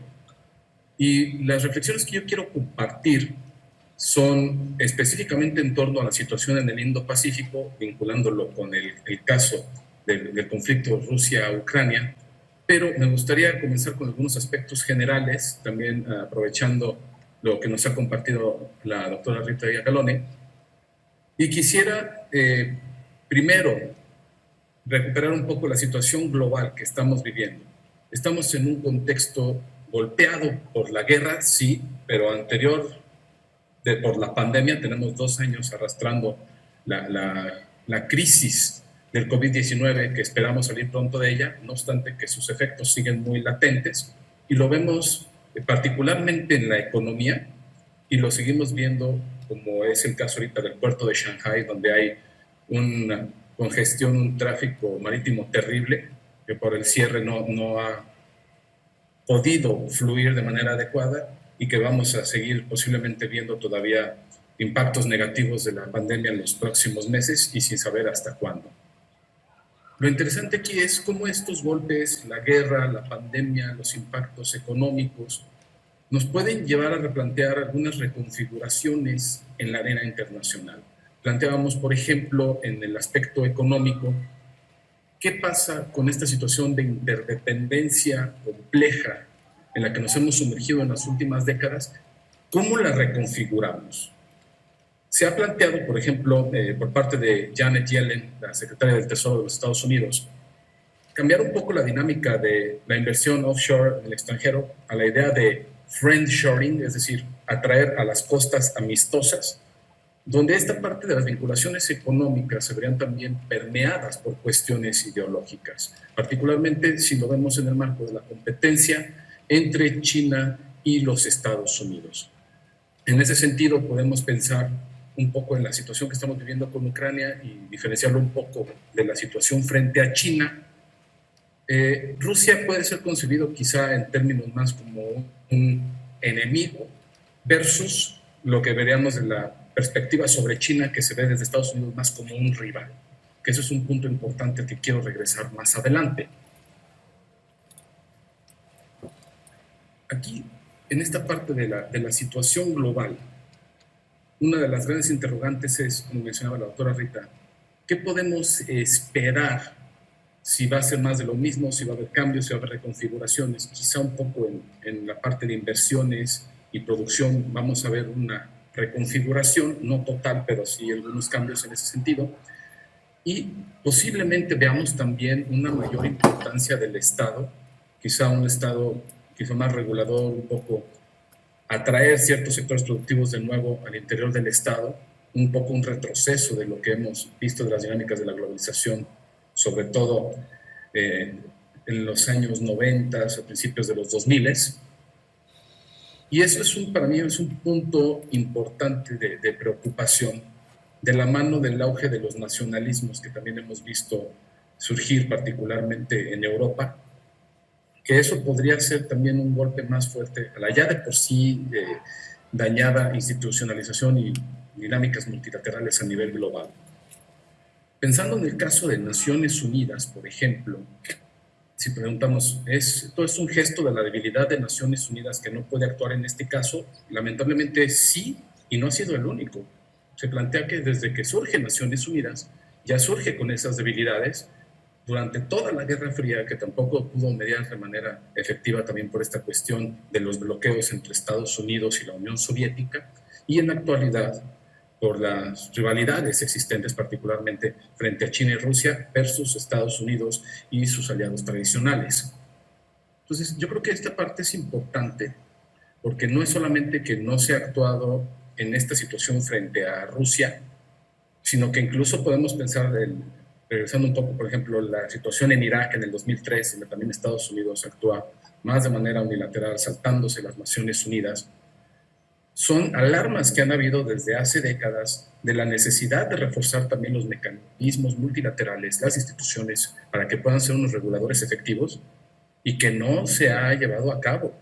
Y las reflexiones que yo quiero compartir son específicamente en torno a la situación en el Indo-Pacífico, vinculándolo con el caso del conflicto Rusia-Ucrania, pero me gustaría comenzar con algunos aspectos generales, también aprovechando lo que nos ha compartido la doctora Rita Galone. Y quisiera primero recuperar un poco la situación global que estamos viviendo. Estamos en un contexto golpeado por la guerra, sí, pero por la pandemia. Tenemos 2 años arrastrando la crisis del COVID-19, que esperamos salir pronto de ella, no obstante que sus efectos siguen muy latentes, y lo vemos particularmente en la economía, y lo seguimos viendo, como es el caso ahorita del puerto de Shanghái, donde hay una congestión, un tráfico marítimo terrible, que por el cierre no ha podido fluir de manera adecuada, y que vamos a seguir posiblemente viendo todavía impactos negativos de la pandemia en los próximos meses y sin saber hasta cuándo. Lo interesante aquí es cómo estos golpes, la guerra, la pandemia, los impactos económicos, nos pueden llevar a replantear algunas reconfiguraciones en la arena internacional. Planteábamos, por ejemplo, en el aspecto económico, ¿qué pasa con esta situación de interdependencia compleja en la que nos hemos sumergido en las últimas décadas? ¿Cómo la reconfiguramos? Se ha planteado, por ejemplo, por parte de Janet Yellen, la secretaria del Tesoro de los Estados Unidos, cambiar un poco la dinámica de la inversión offshore en el extranjero a la idea de friendshoring, es decir, atraer a las costas amistosas, donde esta parte de las vinculaciones económicas se verían también permeadas por cuestiones ideológicas, particularmente si lo vemos en el marco de la competencia entre China y los Estados Unidos. En ese sentido, podemos pensar un poco en la situación que estamos viviendo con Ucrania y diferenciarlo un poco de la situación frente a China. Rusia puede ser concebido quizá en términos más como un enemigo versus lo que veríamos de la perspectiva sobre China, que se ve desde Estados Unidos más como un rival, que eso es un punto importante que quiero regresar más adelante. Aquí, en esta parte de la situación global, una de las grandes interrogantes es, como mencionaba la doctora Rita, ¿qué podemos esperar? Si va a ser más de lo mismo, si va a haber cambios, si va a haber reconfiguraciones, quizá un poco en la parte de inversiones y producción vamos a ver una reconfiguración, no total, pero sí algunos cambios en ese sentido. Y posiblemente veamos también una mayor importancia del Estado, quizá un Estado quizá más regulador, un poco atraer ciertos sectores productivos de nuevo al interior del Estado, un poco un retroceso de lo que hemos visto de las dinámicas de la globalización, sobre todo en los años 90, a principios de los 2000. Y eso para mí es un punto importante de preocupación, de la mano del auge de los nacionalismos que también hemos visto surgir particularmente en Europa, que eso podría ser también un golpe más fuerte a la ya de por sí dañada institucionalización y dinámicas multilaterales a nivel global. Pensando en el caso de Naciones Unidas, por ejemplo, si preguntamos, ¿esto es un gesto de la debilidad de Naciones Unidas que no puede actuar en este caso? Lamentablemente sí, y no ha sido el único. Se plantea que desde que surge Naciones Unidas, ya surge con esas debilidades, durante toda la Guerra Fría, que tampoco pudo mediar de manera efectiva también por esta cuestión de los bloqueos entre Estados Unidos y la Unión Soviética, y en la actualidad por las rivalidades existentes, particularmente frente a China y Rusia versus Estados Unidos y sus aliados tradicionales. Entonces, yo creo que esta parte es importante, porque no es solamente que no se ha actuado en esta situación frente a Rusia, sino que incluso podemos pensar, regresando un poco, por ejemplo, la situación en Irak en el 2003, donde también Estados Unidos actúa más de manera unilateral, saltándose las Naciones Unidas. Son alarmas que han habido desde hace décadas de la necesidad de reforzar también los mecanismos multilaterales, las instituciones, para que puedan ser unos reguladores efectivos, y que no se ha llevado a cabo.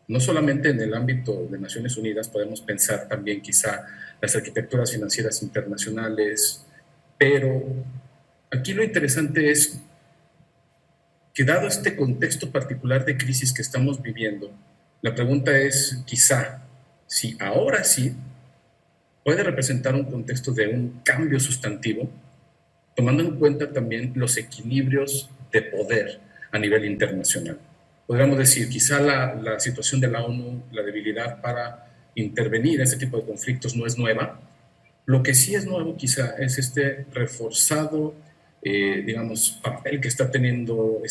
No solamente en el ámbito de Naciones Unidas, podemos pensar también quizá las arquitecturas financieras internacionales, pero aquí lo interesante es que, dado este contexto particular de crisis que estamos viviendo, la pregunta es quizá si ahora sí puede representar un contexto de un cambio sustantivo, tomando en cuenta también los equilibrios de poder a nivel internacional. Podríamos decir, quizá la situación de la ONU, la debilidad para intervenir en este tipo de conflictos no es nueva. Lo que sí es nuevo quizá es este reforzado, digamos, papel que está teniendo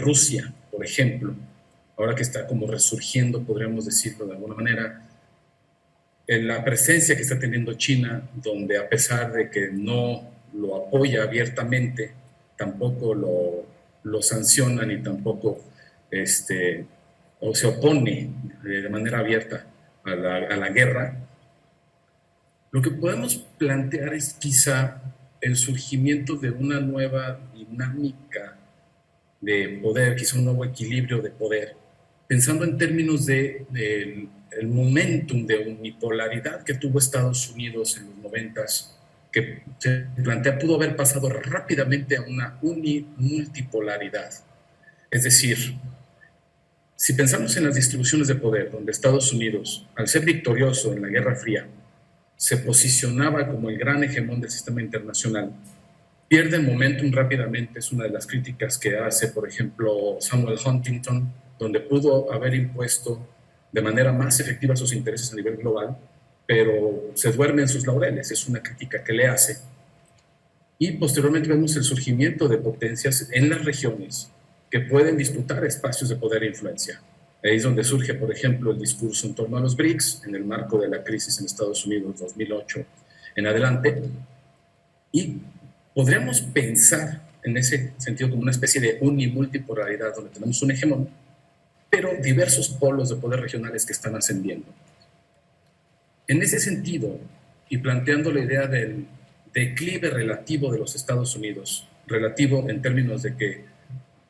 Rusia, por ejemplo, ahora que está como resurgiendo, podríamos decirlo de alguna manera, en la presencia que está teniendo China, donde a pesar de que no lo apoya abiertamente, tampoco lo sanciona ni tampoco o se opone de manera abierta a la guerra. Lo que podemos plantear es quizá el surgimiento de una nueva dinámica de poder, quizá un nuevo equilibrio de poder, pensando en términos del momentum de unipolaridad que tuvo Estados Unidos en los 90s, que se plantea pudo haber pasado rápidamente a una multipolaridad. Es decir, si pensamos en las distribuciones de poder, donde Estados Unidos, al ser victorioso en la Guerra Fría, se posicionaba como el gran hegemón del sistema internacional, pierde momentum rápidamente. Es una de las críticas que hace, por ejemplo, Samuel Huntington, donde pudo haber impuesto de manera más efectiva sus intereses a nivel global, pero se duerme en sus laureles. Es una crítica que le hace. Y posteriormente vemos el surgimiento de potencias en las regiones que pueden disputar espacios de poder e influencia. Ahí es donde surge, por ejemplo, el discurso en torno a los BRICS, en el marco de la crisis en Estados Unidos 2008 en adelante. Y podríamos pensar en ese sentido como una especie de unimultipolaridad, donde tenemos un hegemón, pero diversos polos de poder regionales que están ascendiendo. En ese sentido, y planteando la idea del declive relativo de los Estados Unidos, relativo en términos de que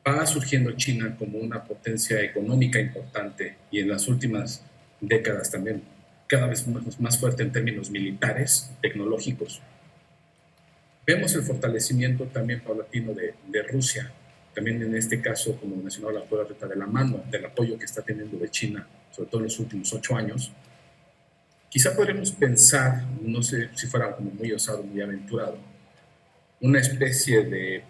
va surgiendo China como una potencia económica importante y en las últimas décadas también cada vez más fuerte en términos militares, tecnológicos. Vemos el fortalecimiento también paulatino de Rusia, también en este caso, como mencionaba la doctora Rita, de la mano del apoyo que está teniendo de China, sobre todo en los últimos 8 años. Quizá podremos pensar, no sé si fuera como muy osado, muy aventurado, una especie de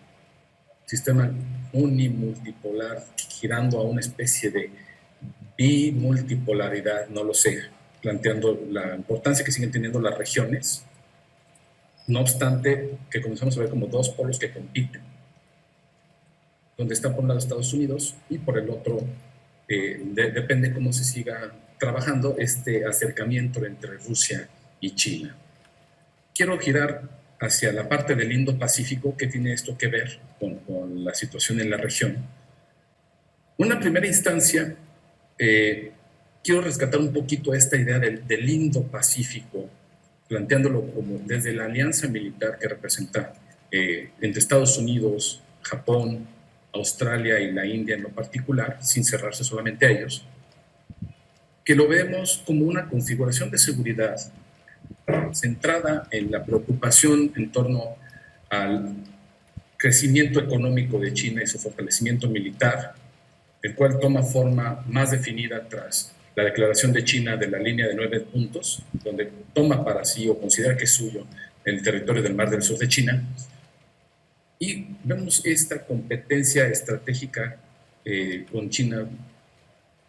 sistema unimultipolar girando a una especie de bimultipolaridad, no lo sé, planteando la importancia que siguen teniendo las regiones, no obstante que comenzamos a ver como dos polos que compiten, donde está por un lado Estados Unidos y por el otro depende cómo se siga trabajando este acercamiento entre Rusia y China. Quiero girar hacia la parte del Indo-Pacífico. ¿Qué tiene esto que ver con la situación en la región? Una primera instancia, quiero rescatar un poquito esta idea del Indo-Pacífico, planteándolo como desde la alianza militar que representa entre Estados Unidos, Japón, Australia y la India en lo particular, sin cerrarse solamente a ellos, que lo vemos como una configuración de seguridad centrada en la preocupación en torno al crecimiento económico de China y su fortalecimiento militar, el cual toma forma más definida tras la declaración de China de la línea de 9 puntos, donde toma para sí o considera que es suyo el territorio del Mar del Sur de China. Y vemos esta competencia estratégica con China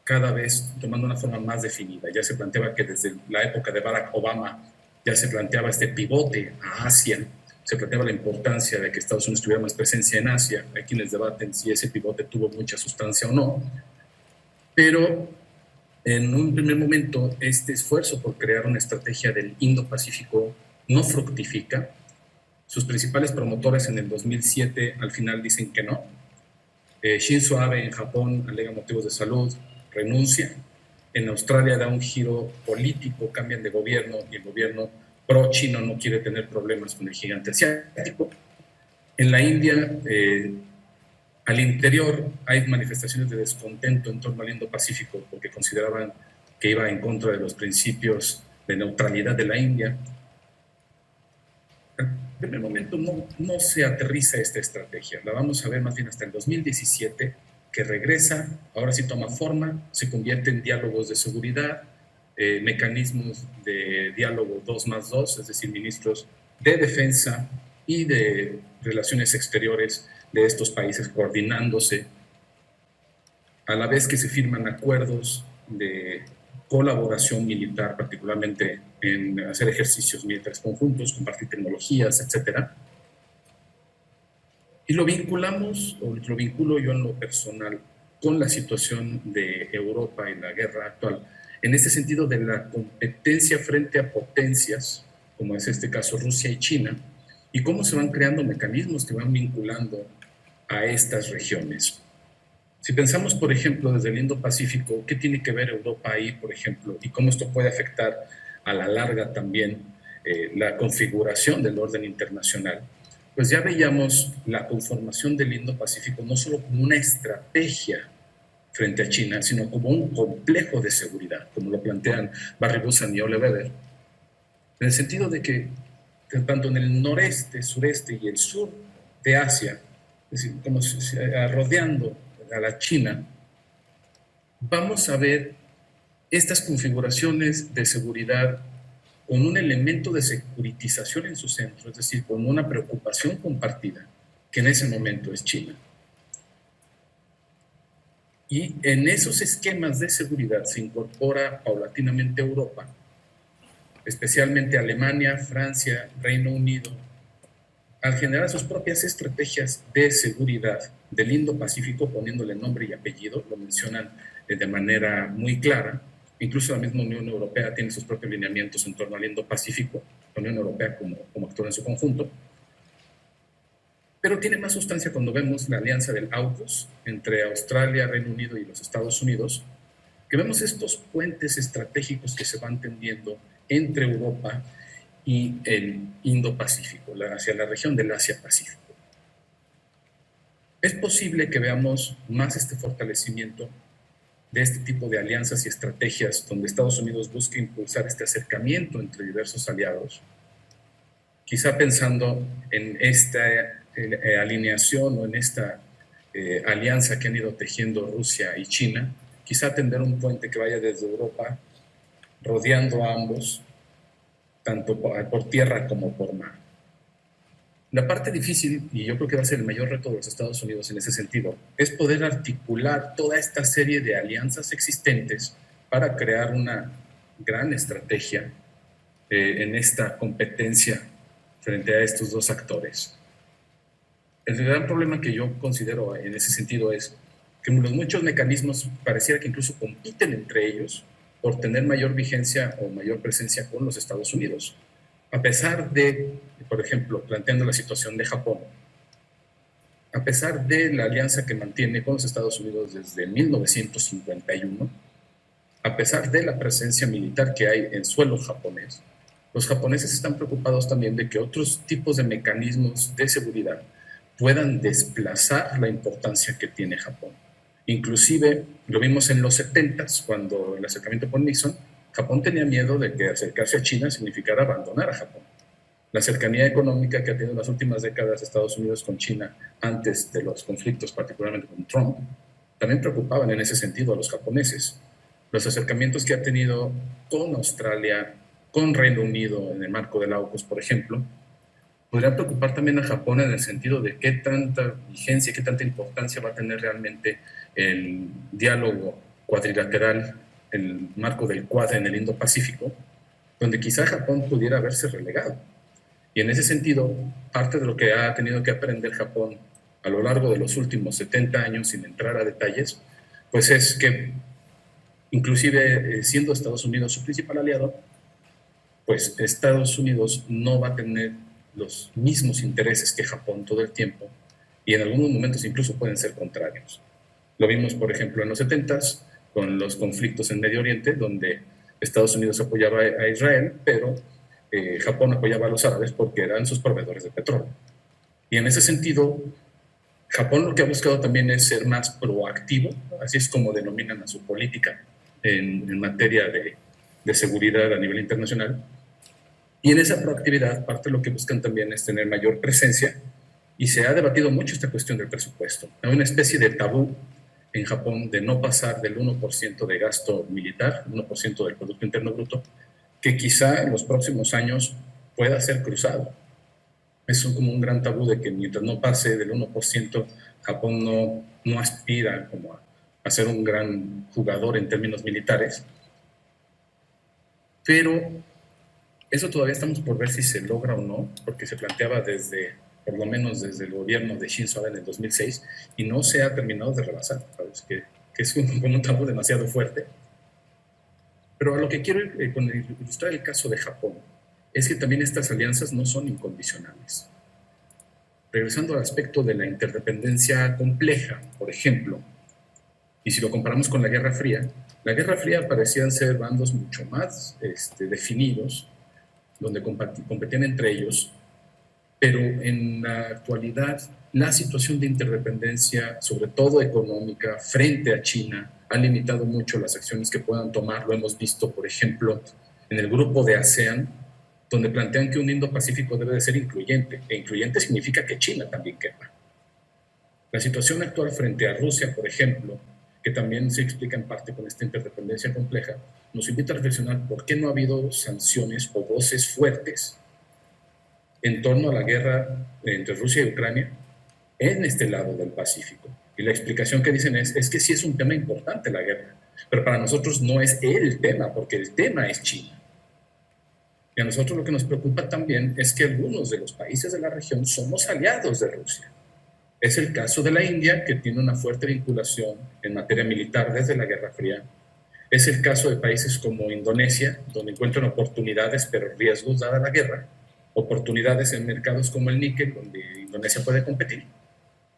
cada vez tomando una forma más definida. Ya se planteaba que desde la época de Barack Obama ya se planteaba este pivote a Asia, se planteaba la importancia de que Estados Unidos tuviera más presencia en Asia. Hay quienes debaten si ese pivote tuvo mucha sustancia o no, pero en un primer momento este esfuerzo por crear una estrategia del Indo-Pacífico no fructifica. Sus principales promotores en el 2007 al final dicen que no. Shinzo Abe en Japón alega motivos de salud, renuncia. En Australia da un giro político, cambian de gobierno y el gobierno pro-chino no quiere tener problemas con el gigante asiático. En la India, al interior hay manifestaciones de descontento en torno al Indo-Pacífico porque consideraban que iba en contra de los principios de neutralidad de la India. En primer momento no se aterriza esta estrategia. La vamos a ver más bien hasta el 2017, que regresa, ahora sí toma forma, se convierte en diálogos de seguridad, mecanismos de diálogo 2+2, es decir, ministros de defensa y de relaciones exteriores de estos países coordinándose, a la vez que se firman acuerdos de colaboración militar, particularmente en hacer ejercicios militares conjuntos, compartir tecnologías, etc. Y lo vinculamos, o lo vinculo yo en lo personal, con la situación de Europa y la guerra actual, en este sentido de la competencia frente a potencias, como es este caso Rusia y China, y cómo se van creando mecanismos que van vinculando a estas regiones. Si pensamos, por ejemplo, desde el Indo-Pacífico, ¿qué tiene que ver Europa ahí, por ejemplo? Y cómo esto puede afectar a la larga también la configuración del orden internacional. Pues ya veíamos la conformación del Indo-Pacífico no solo como una estrategia frente a China, sino como un complejo de seguridad, como lo plantean Barry Busan y Ole Weber, en el sentido de que tanto en el noreste, sureste y el sur de Asia, es decir, como rodeando a la China, vamos a ver estas configuraciones de seguridad con un elemento de securitización en su centro, es decir, con una preocupación compartida, que en ese momento es China. Y en esos esquemas de seguridad se incorpora paulatinamente Europa, especialmente Alemania, Francia, Reino Unido, al generar sus propias estrategias de seguridad del Indo-Pacífico, poniéndole nombre y apellido, lo mencionan de manera muy clara. Incluso la misma Unión Europea tiene sus propios lineamientos en torno al Indo-Pacífico, la Unión Europea como actor en su conjunto. Pero tiene más sustancia cuando vemos la alianza del AUKUS entre Australia, Reino Unido y los Estados Unidos, que vemos estos puentes estratégicos que se van tendiendo entre Europa y el Indo-Pacífico, hacia la región del Asia-Pacífico. Es posible que veamos más este fortalecimiento de este tipo de alianzas y estrategias donde Estados Unidos busca impulsar este acercamiento entre diversos aliados, quizá pensando en esta alineación o en esta alianza que han ido tejiendo Rusia y China, quizá tender un puente que vaya desde Europa, rodeando a ambos, tanto por tierra como por mar. La parte difícil, y yo creo que va a ser el mayor reto de los Estados Unidos en ese sentido, es poder articular toda esta serie de alianzas existentes para crear una gran estrategia en esta competencia frente a estos dos actores. El gran problema que yo considero en ese sentido es que los muchos mecanismos pareciera que incluso compiten entre ellos por tener mayor vigencia o mayor presencia con los Estados Unidos. A pesar de, por ejemplo, planteando la situación de Japón, a pesar de la alianza que mantiene con los Estados Unidos desde 1951, a pesar de la presencia militar que hay en suelo japonés, los japoneses están preocupados también de que otros tipos de mecanismos de seguridad puedan desplazar la importancia que tiene Japón. Inclusive lo vimos en los 70s, cuando el acercamiento con Nixon, Japón tenía miedo de que acercarse a China significara abandonar a Japón. La cercanía económica que ha tenido en las últimas décadas Estados Unidos con China antes de los conflictos, particularmente con Trump, también preocupaban en ese sentido a los japoneses. Los acercamientos que ha tenido con Australia, con Reino Unido en el marco del AUKUS, por ejemplo, podría preocupar también a Japón en el sentido de qué tanta vigencia, qué tanta importancia va a tener realmente el diálogo cuadrilateral, el marco del Quad en el Indo-Pacífico, donde quizá Japón pudiera verse relegado. Y en ese sentido, parte de lo que ha tenido que aprender Japón a lo largo de los últimos 70 años, sin entrar a detalles, pues es que inclusive siendo Estados Unidos su principal aliado, pues Estados Unidos no va a tener los mismos intereses que Japón todo el tiempo, y en algunos momentos incluso pueden ser contrarios. Lo vimos, por ejemplo, en los 70s, con los conflictos en Medio Oriente, donde Estados Unidos apoyaba a Israel, pero Japón apoyaba a los árabes porque eran sus proveedores de petróleo. Y en ese sentido, Japón lo que ha buscado también es ser más proactivo, así es como denominan a su política en materia de seguridad a nivel internacional. Y en esa proactividad, parte de lo que buscan también es tener mayor presencia, y se ha debatido mucho esta cuestión del presupuesto. Hay una especie de tabú en Japón de no pasar del 1% de gasto militar, 1% del Producto Interno Bruto, que quizá en los próximos años pueda ser cruzado. Es como un gran tabú de que mientras no pase del 1%, Japón no aspira como a ser un gran jugador en términos militares. Pero eso todavía estamos por ver si se logra o no, porque se planteaba por lo menos desde el gobierno de Shinzo Abe en el 2006, y no se ha terminado de rebasar. Parece que es como un tabú demasiado fuerte. Pero a lo que quiero con ilustrar el caso de Japón es que también estas alianzas no son incondicionales. Regresando al aspecto de la interdependencia compleja, por ejemplo, y si lo comparamos con la Guerra Fría parecían ser bandos mucho más definidos, donde competían entre ellos, pero en la actualidad la situación de interdependencia, sobre todo económica, frente a China, ha limitado mucho las acciones que puedan tomar. Lo hemos visto, por ejemplo, en el grupo de ASEAN, donde plantean que un Indo-Pacífico debe de ser incluyente, e incluyente significa que China también quepa. La situación actual frente a Rusia, por ejemplo, que también se explica en parte con esta interdependencia compleja, nos invita a reflexionar por qué no ha habido sanciones o voces fuertes en torno a la guerra entre Rusia y Ucrania en este lado del Pacífico. Y la explicación que dicen es que sí es un tema importante la guerra, pero para nosotros no es el tema, porque el tema es China. Y a nosotros lo que nos preocupa también es que algunos de los países de la región somos aliados de Rusia. Es el caso de la India, que tiene una fuerte vinculación en materia militar desde la Guerra Fría. Es el caso de países como Indonesia, donde encuentran oportunidades pero riesgos dada la guerra, oportunidades en mercados como el níquel, donde Indonesia puede competir,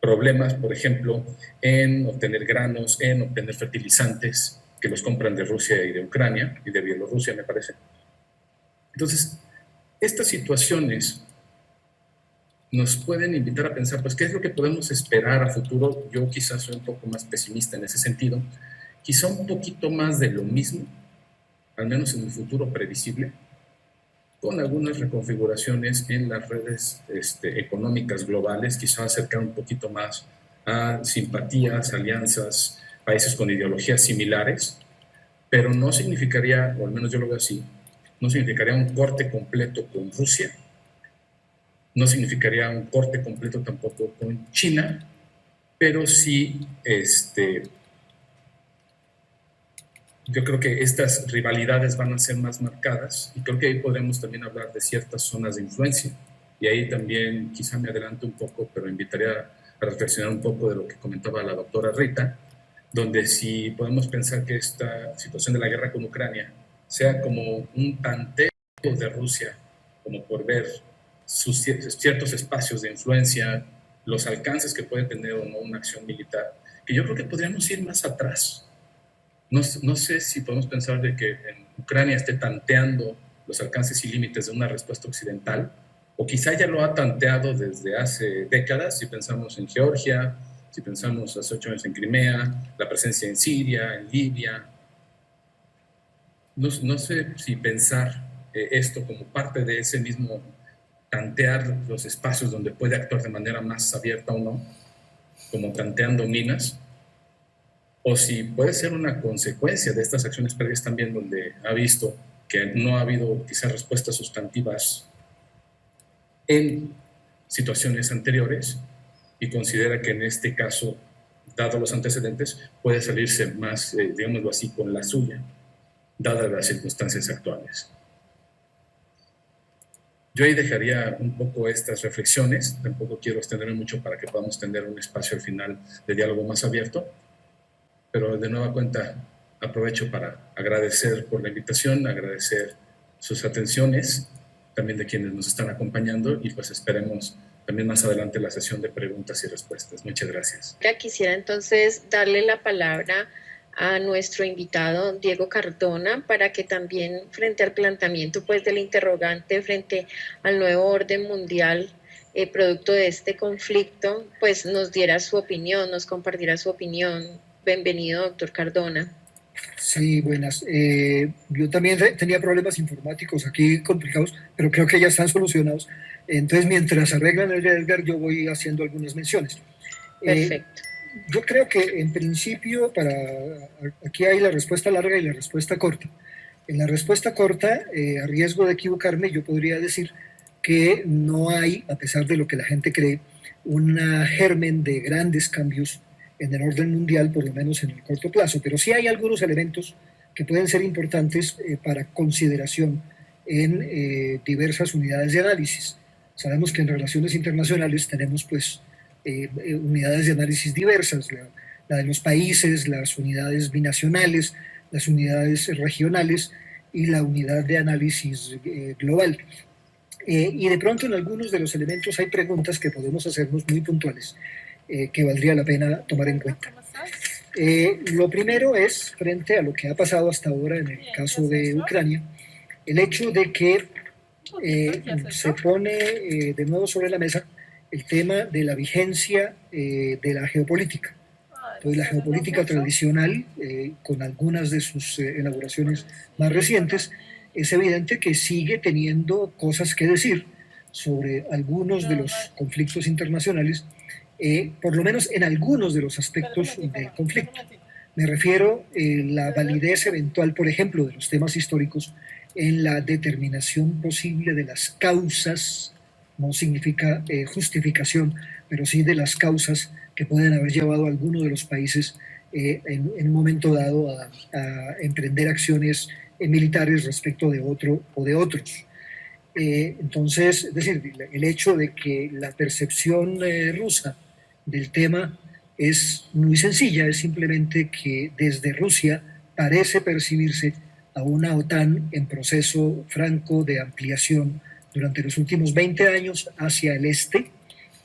problemas, por ejemplo, en obtener granos, en obtener fertilizantes que los compran de Rusia y de Ucrania, y de Bielorrusia, me parece. Entonces, estas situaciones nos pueden invitar a pensar, pues, ¿qué es lo que podemos esperar a futuro? Yo quizás soy un poco más pesimista en ese sentido, quizá un poquito más de lo mismo, al menos en el futuro previsible, con algunas reconfiguraciones en las redes económicas globales, quizá acercar un poquito más a simpatías, alianzas, países con ideologías similares, pero no significaría, o al menos yo lo veo así, no significaría un corte completo con Rusia, no significaría un corte completo tampoco con China, pero sí, yo creo que estas rivalidades van a ser más marcadas, y creo que ahí podremos también hablar de ciertas zonas de influencia. Y ahí también quizá me adelanto un poco, pero invitaría a reflexionar un poco de lo que comentaba la doctora Rita, donde si podemos pensar que esta situación de la guerra con Ucrania sea como un tanteo de Rusia, como por ver sus ciertos espacios de influencia, los alcances que puede tener o no una acción militar, que yo creo que podríamos ir más atrás. No sé si podemos pensar de que en Ucrania esté tanteando los alcances y límites de una respuesta occidental, o quizá ya lo ha tanteado desde hace décadas, si pensamos en Georgia, si pensamos hace 8 años en Crimea, la presencia en Siria, en Libia. No sé si pensar esto como parte de ese mismo tantear los espacios donde puede actuar de manera más abierta o no, como tanteando minas, o si puede ser una consecuencia de estas acciones previas también, donde ha visto que no ha habido quizás respuestas sustantivas en situaciones anteriores, y considera que en este caso, dado los antecedentes, puede salirse más, digámoslo así, con la suya, dadas las circunstancias actuales. Yo ahí dejaría un poco estas reflexiones, tampoco quiero extenderme mucho para que podamos tener un espacio al final de diálogo más abierto, pero de nueva cuenta aprovecho para agradecer por la invitación, agradecer sus atenciones, también de quienes nos están acompañando, y pues esperemos también más adelante la sesión de preguntas y respuestas. Muchas gracias. Quisiera entonces darle la palabra a nuestro invitado Diego Cardona para que también, frente al planteamiento pues del interrogante frente al nuevo orden mundial producto de este conflicto, pues nos diera su opinión, nos compartiera su opinión. Bienvenido, doctor Cardona. Sí, buenas. Yo también tenía problemas informáticos aquí complicados, pero creo que ya están solucionados. Entonces, mientras arreglan el de Edgar, yo voy haciendo algunas menciones. Perfecto. Yo creo que en principio, aquí hay la respuesta larga y la respuesta corta. En la respuesta corta, a riesgo de equivocarme, yo podría decir que no hay, a pesar de lo que la gente cree, un germen de grandes cambios en el orden mundial, por lo menos en el corto plazo, pero sí hay algunos elementos que pueden ser importantes para consideración en diversas unidades de análisis. Sabemos que en relaciones internacionales tenemos pues unidades de análisis diversas, la de los países, las unidades binacionales, las unidades regionales y la unidad de análisis global. Y de pronto en algunos de los elementos hay preguntas que podemos hacernos muy puntuales que valdría la pena tomar en cuenta. Lo primero es, frente a lo que ha pasado hasta ahora en el caso de Ucrania, el hecho de que se pone de nuevo sobre la mesa el tema de la vigencia de la geopolítica. Entonces, la geopolítica tradicional, con algunas de sus elaboraciones más recientes, es evidente que sigue teniendo cosas que decir sobre algunos de los conflictos internacionales, por lo menos en algunos de los aspectos del conflicto. Me refiero a la validez eventual, por ejemplo, de los temas históricos en la determinación posible de las causas, no significa justificación, pero sí de las causas que pueden haber llevado a alguno de los países en un momento dado a emprender acciones militares respecto de otro o de otros. Entonces, es decir, el hecho de que la percepción rusa del tema es muy sencilla, es simplemente que desde Rusia parece percibirse a una OTAN en proceso franco de ampliación durante los últimos 20 años hacia el este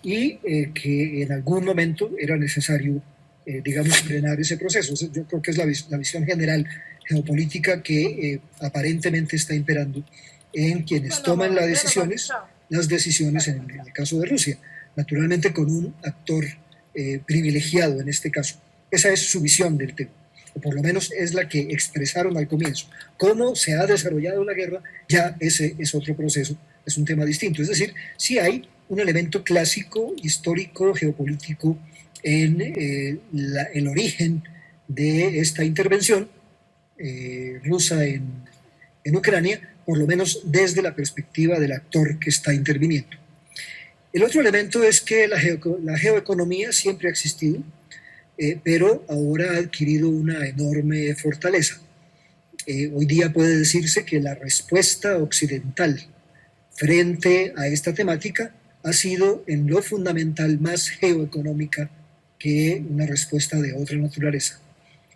y que en algún momento era necesario, digamos, frenar ese proceso. Yo creo que es la visión general geopolítica que aparentemente está imperando en quienes toman las decisiones en el caso de Rusia, naturalmente con un actor privilegiado en este caso. Esa es su visión del tema, o por lo menos es la que expresaron al comienzo. Cómo se ha desarrollado la guerra, ya ese es otro proceso, es un tema distinto. Es decir, sí hay un elemento clásico, histórico, geopolítico en el origen de esta intervención rusa en Ucrania, por lo menos desde la perspectiva del actor que está interviniendo. El otro elemento es que la geoeconomía siempre ha existido, pero ahora ha adquirido una enorme fortaleza. Hoy día puede decirse que la respuesta occidental frente a esta temática ha sido en lo fundamental más geoeconómica que una respuesta de otra naturaleza.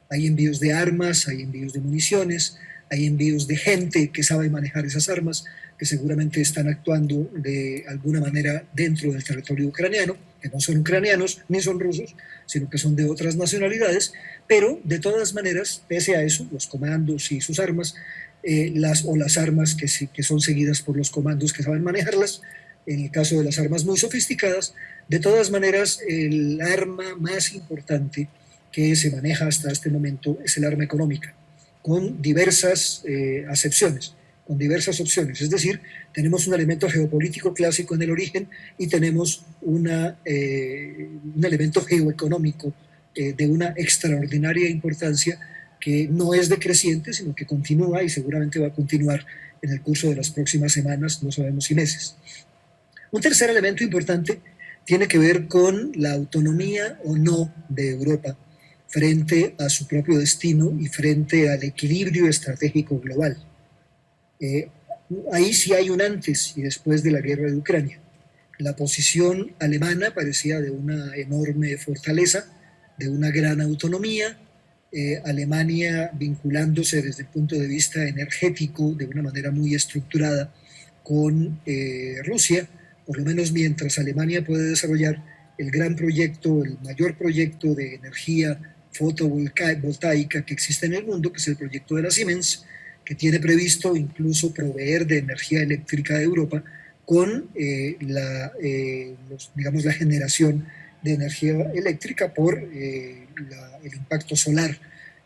Hay envíos de armas, hay envíos de municiones, hay envíos de gente que sabe manejar esas armas, que seguramente están actuando de alguna manera dentro del territorio ucraniano, que no son ucranianos ni son rusos, sino que son de otras nacionalidades, pero de todas maneras, pese a eso, los comandos y sus armas, las armas que son seguidas por los comandos que saben manejarlas, en el caso de las armas muy sofisticadas, de todas maneras, el arma más importante que se maneja hasta este momento es el arma económica, con diversas acepciones, con diversas opciones. Es decir, tenemos un elemento geopolítico clásico en el origen y tenemos un elemento geoeconómico de una extraordinaria importancia que no es decreciente, sino que continúa y seguramente va a continuar en el curso de las próximas semanas, no sabemos si meses. Un tercer elemento importante tiene que ver con la autonomía o no de Europa frente a su propio destino y frente al equilibrio estratégico global. Ahí sí hay un antes y después de la guerra de Ucrania. La posición alemana parecía de una enorme fortaleza, de una gran autonomía, Alemania vinculándose desde el punto de vista energético de una manera muy estructurada con Rusia, por lo menos mientras Alemania puede desarrollar el gran proyecto, el mayor proyecto de energía fotovoltaica que existe en el mundo, que es el proyecto de la Siemens, que tiene previsto incluso proveer de energía eléctrica de Europa con digamos, la generación de energía eléctrica por el impacto solar.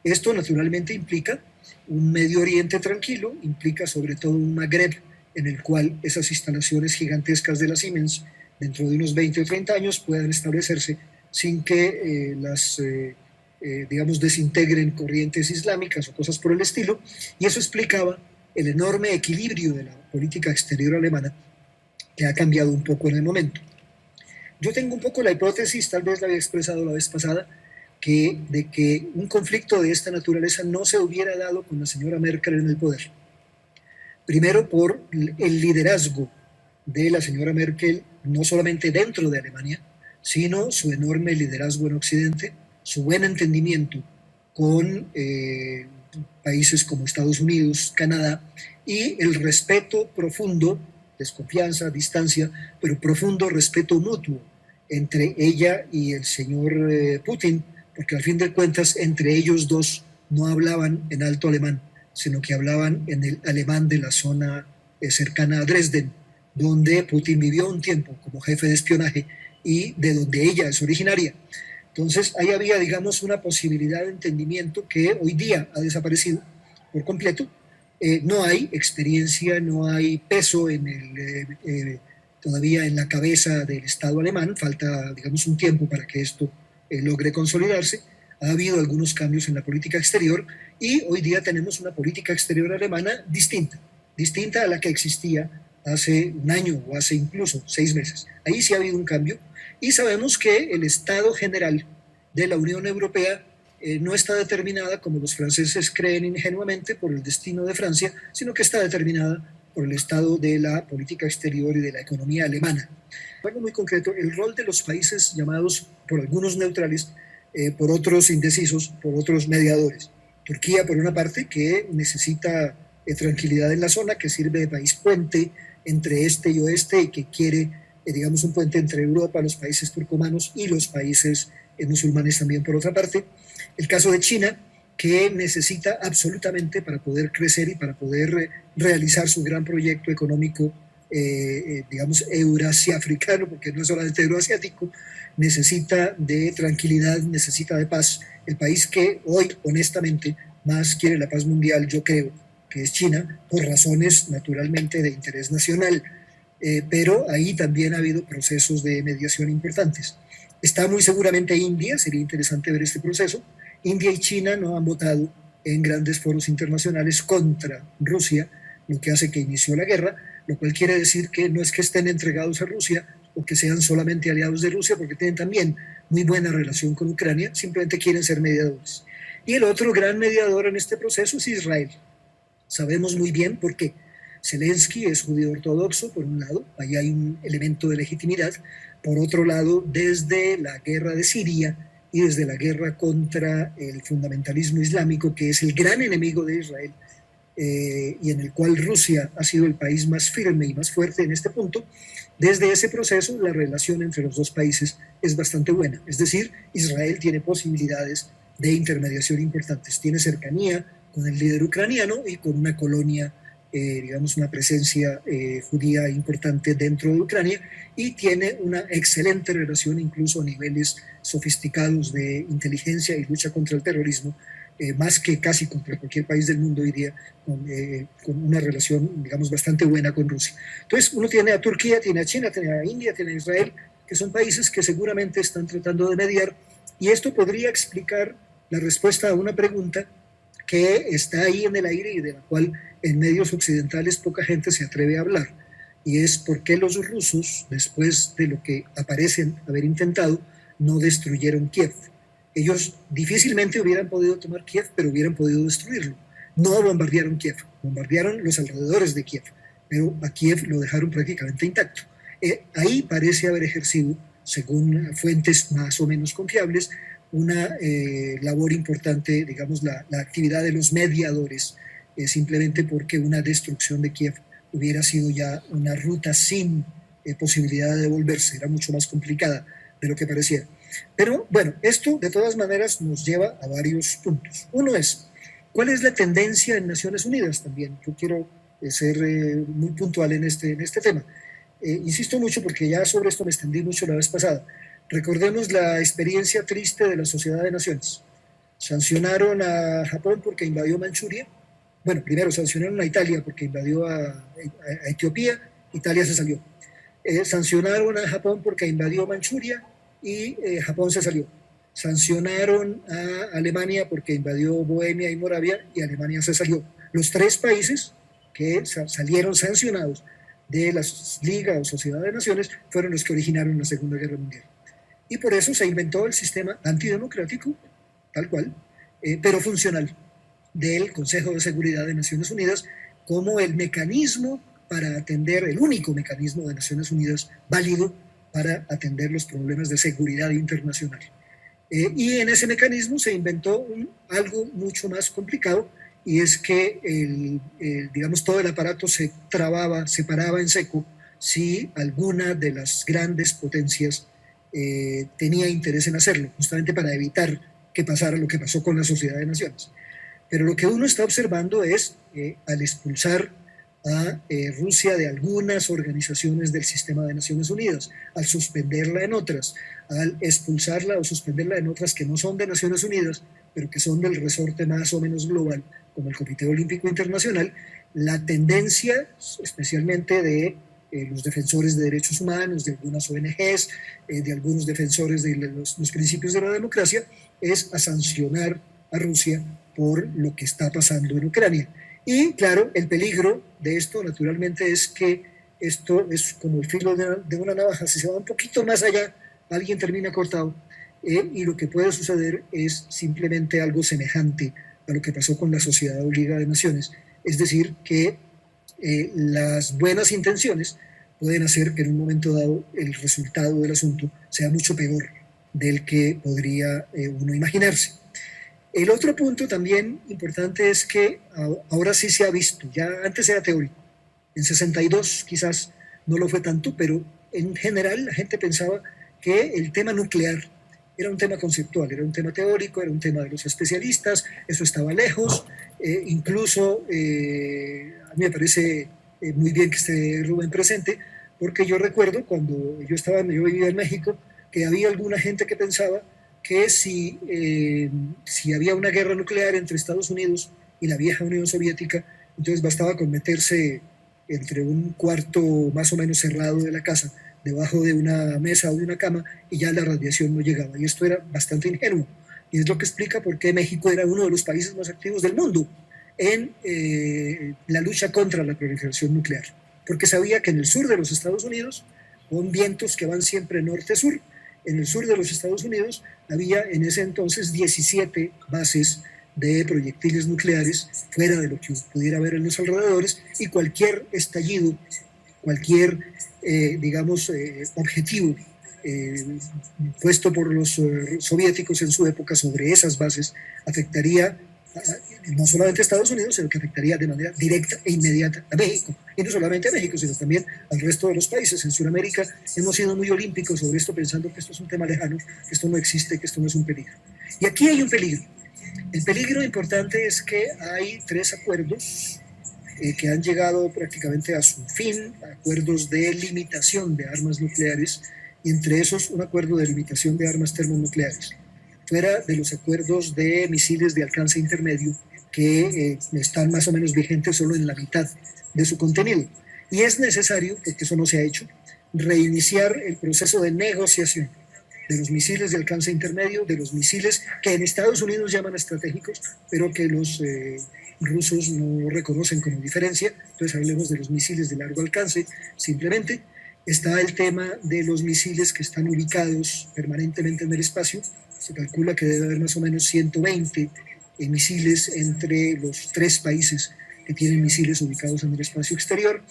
Esto naturalmente implica un Medio Oriente tranquilo, implica sobre todo un Magreb en el cual esas instalaciones gigantescas de la Siemens dentro de unos 20 o 30 años puedan establecerse sin que digamos, desintegren corrientes islámicas o cosas por el estilo, y eso explicaba el enorme equilibrio de la política exterior alemana, que ha cambiado un poco en el momento. Yo tengo un poco la hipótesis, tal vez la había expresado la vez pasada, de que un conflicto de esta naturaleza no se hubiera dado con la señora Merkel en el poder. Primero por el liderazgo de la señora Merkel, no solamente dentro de Alemania, sino su enorme liderazgo en Occidente, su buen entendimiento con países como Estados Unidos, Canadá, y el respeto profundo, desconfianza, distancia, pero profundo respeto mutuo entre ella y el señor Putin, porque al fin de cuentas entre ellos dos no hablaban en alto alemán, sino que hablaban en el alemán de la zona cercana a Dresden, donde Putin vivió un tiempo como jefe de espionaje y de donde ella es originaria. Entonces ahí había, digamos, una posibilidad de entendimiento que hoy día ha desaparecido por completo. No hay experiencia, no hay peso todavía en la cabeza del Estado alemán, falta, digamos, un tiempo para que esto logre consolidarse. Ha habido algunos cambios en la política exterior y hoy día tenemos una política exterior alemana distinta a la que existía hace un año o hace incluso 6 meses. Ahí sí ha habido un cambio y sabemos que el estado general de la Unión Europea no está determinada, como los franceses creen ingenuamente, por el destino de Francia, sino que está determinada por el estado de la política exterior y de la economía alemana. Algo muy concreto, el rol de los países llamados por algunos neutrales, por otros indecisos, por otros mediadores. Turquía, por una parte, que necesita tranquilidad en la zona, que sirve de país puente entre este y oeste y que quiere, digamos, un puente entre Europa, los países turcomanos y los países musulmanes también, por otra parte. El caso de China, que necesita absolutamente para poder crecer y para poder realizar su gran proyecto económico, digamos, eurasiafricano, porque no es solamente euroasiático, necesita de tranquilidad, necesita de paz. El país que hoy, honestamente, más quiere la paz mundial, yo creo, que es China, por razones naturalmente de interés nacional. Pero ahí también ha habido procesos de mediación importantes. Está muy seguramente India, sería interesante ver este proceso. India y China no han votado en grandes foros internacionales contra Rusia, lo que hace que inició la guerra, lo cual quiere decir que no es que estén entregados a Rusia o que sean solamente aliados de Rusia, porque tienen también muy buena relación con Ucrania, simplemente quieren ser mediadores. Y el otro gran mediador en este proceso es Israel. Sabemos muy bien por qué. Zelensky es judío ortodoxo, por un lado, ahí hay un elemento de legitimidad. Por otro lado, desde la guerra de Siria y desde la guerra contra el fundamentalismo islámico, que es el gran enemigo de Israel, y en el cual Rusia ha sido el país más firme y más fuerte en este punto, desde ese proceso la relación entre los dos países es bastante buena. Es decir, Israel tiene posibilidades de intermediación importantes, tiene cercanía con el líder ucraniano y con una colonia, digamos, una presencia judía importante dentro de Ucrania, y tiene una excelente relación incluso a niveles sofisticados de inteligencia y lucha contra el terrorismo, más que casi contra cualquier país del mundo hoy día, con una relación, digamos, bastante buena con Rusia. Entonces, uno tiene a Turquía, tiene a China, tiene a India, tiene a Israel, que son países que seguramente están tratando de mediar, y esto podría explicar la respuesta a una pregunta que está ahí en el aire y de la cual en medios occidentales poca gente se atreve a hablar, y es por qué los rusos, después de lo que aparecen haber intentado, no destruyeron Kiev. Ellos difícilmente hubieran podido tomar Kiev, pero hubieran podido destruirlo. No bombardearon Kiev, bombardearon los alrededores de Kiev. pero a Kiev lo dejaron prácticamente intacto. Ahí parece haber ejercido, según fuentes más o menos confiables, una labor importante, digamos, la actividad de los mediadores, simplemente porque una destrucción de Kiev hubiera sido ya una ruta sin posibilidad de devolverse, era mucho más complicada de lo que parecía. Pero bueno, esto de todas maneras nos lleva a varios puntos. Uno es, ¿cuál es la tendencia en Naciones Unidas también? Yo quiero ser muy puntual en este tema. Insisto mucho porque ya sobre esto me extendí mucho la vez pasada. Recordemos la experiencia triste de la Sociedad de Naciones. Sancionaron a Japón porque invadió Manchuria. Bueno, primero sancionaron a Italia porque invadió a Etiopía, Italia se salió. Sancionaron a Japón porque invadió Manchuria y Japón se salió. Sancionaron a Alemania porque invadió Bohemia y Moravia y Alemania se salió. Los tres países que salieron sancionados de la Liga o Sociedad de Naciones fueron los que originaron la Segunda Guerra Mundial. Y por eso se inventó el sistema antidemocrático, tal cual, pero funcional, del Consejo de Seguridad de Naciones Unidas como el mecanismo para atender, el único mecanismo de Naciones Unidas válido para atender los problemas de seguridad internacional. Y en ese mecanismo se inventó algo mucho más complicado, y es que digamos, todo el aparato se paraba en seco si alguna de las grandes potencias tenía interés en hacerlo, justamente para evitar que pasara lo que pasó con la Sociedad de Naciones. Pero lo que uno está observando es, al expulsar a Rusia de algunas organizaciones del sistema de Naciones Unidas, al suspenderla en otras, al expulsarla o suspenderla en otras que no son de Naciones Unidas, pero que son del resorte más o menos global, como el Comité Olímpico Internacional, la tendencia, especialmente de los defensores de derechos humanos, de algunas ONGs, de algunos defensores de los principios de la democracia, es a sancionar a Rusia por lo que está pasando en Ucrania. Y claro, el peligro de esto naturalmente es que esto es como el filo de una navaja, si se va un poquito más allá, alguien termina cortado, y lo que puede suceder es simplemente algo semejante a lo que pasó con la Sociedad de Liga de Naciones, es decir, que las buenas intenciones pueden hacer que en un momento dado el resultado del asunto sea mucho peor del que podría uno imaginarse. El otro punto también importante es que ahora sí se ha visto, ya antes era teórico, en 62 quizás no lo fue tanto, pero en general la gente pensaba que el tema nuclear era un tema conceptual, era un tema teórico, era un tema de los especialistas, eso estaba lejos, incluso a mí me parece muy bien que esté Rubén presente, porque yo recuerdo cuando yo vivía en México, que había alguna gente que pensaba que si había una guerra nuclear entre Estados Unidos y la vieja Unión Soviética, entonces bastaba con meterse entre un cuarto más o menos cerrado de la casa, debajo de una mesa o de una cama, y ya la radiación no llegaba. Y esto era bastante ingenuo. Y es lo que explica por qué México era uno de los países más activos del mundo en la lucha contra la proliferación nuclear. Porque sabía que en el sur de los Estados Unidos, con vientos que van siempre norte-sur, en el sur de los Estados Unidos había en ese entonces 17 bases de proyectiles nucleares fuera de lo que pudiera haber en los alrededores, y cualquier estallido, cualquier, objetivo puesto por los soviéticos en su época sobre esas bases afectaría no solamente a Estados Unidos, sino que afectaría de manera directa e inmediata a México. Y no solamente a México, sino también al resto de los países. En Sudamérica hemos sido muy olímpicos sobre esto, pensando que esto es un tema lejano, que esto no existe, que esto no es un peligro. Y aquí hay un peligro. El peligro importante es que hay 3 acuerdos que han llegado prácticamente a su fin, acuerdos de limitación de armas nucleares, y entre esos un acuerdo de limitación de armas termonucleares, fuera de los acuerdos de misiles de alcance intermedio que están más o menos vigentes solo en la mitad de su contenido. Y es necesario, porque eso no se ha hecho, reiniciar el proceso de negociación de los misiles de alcance intermedio, de los misiles que en Estados Unidos llaman estratégicos, pero que los rusos no reconocen como diferencia. Entonces hablemos de los misiles de largo alcance. Simplemente está el tema de los misiles que están ubicados permanentemente en el espacio. Se calcula que debe haber más o menos 120 misiles entre los 3 países que tienen misiles ubicados en el espacio exterior.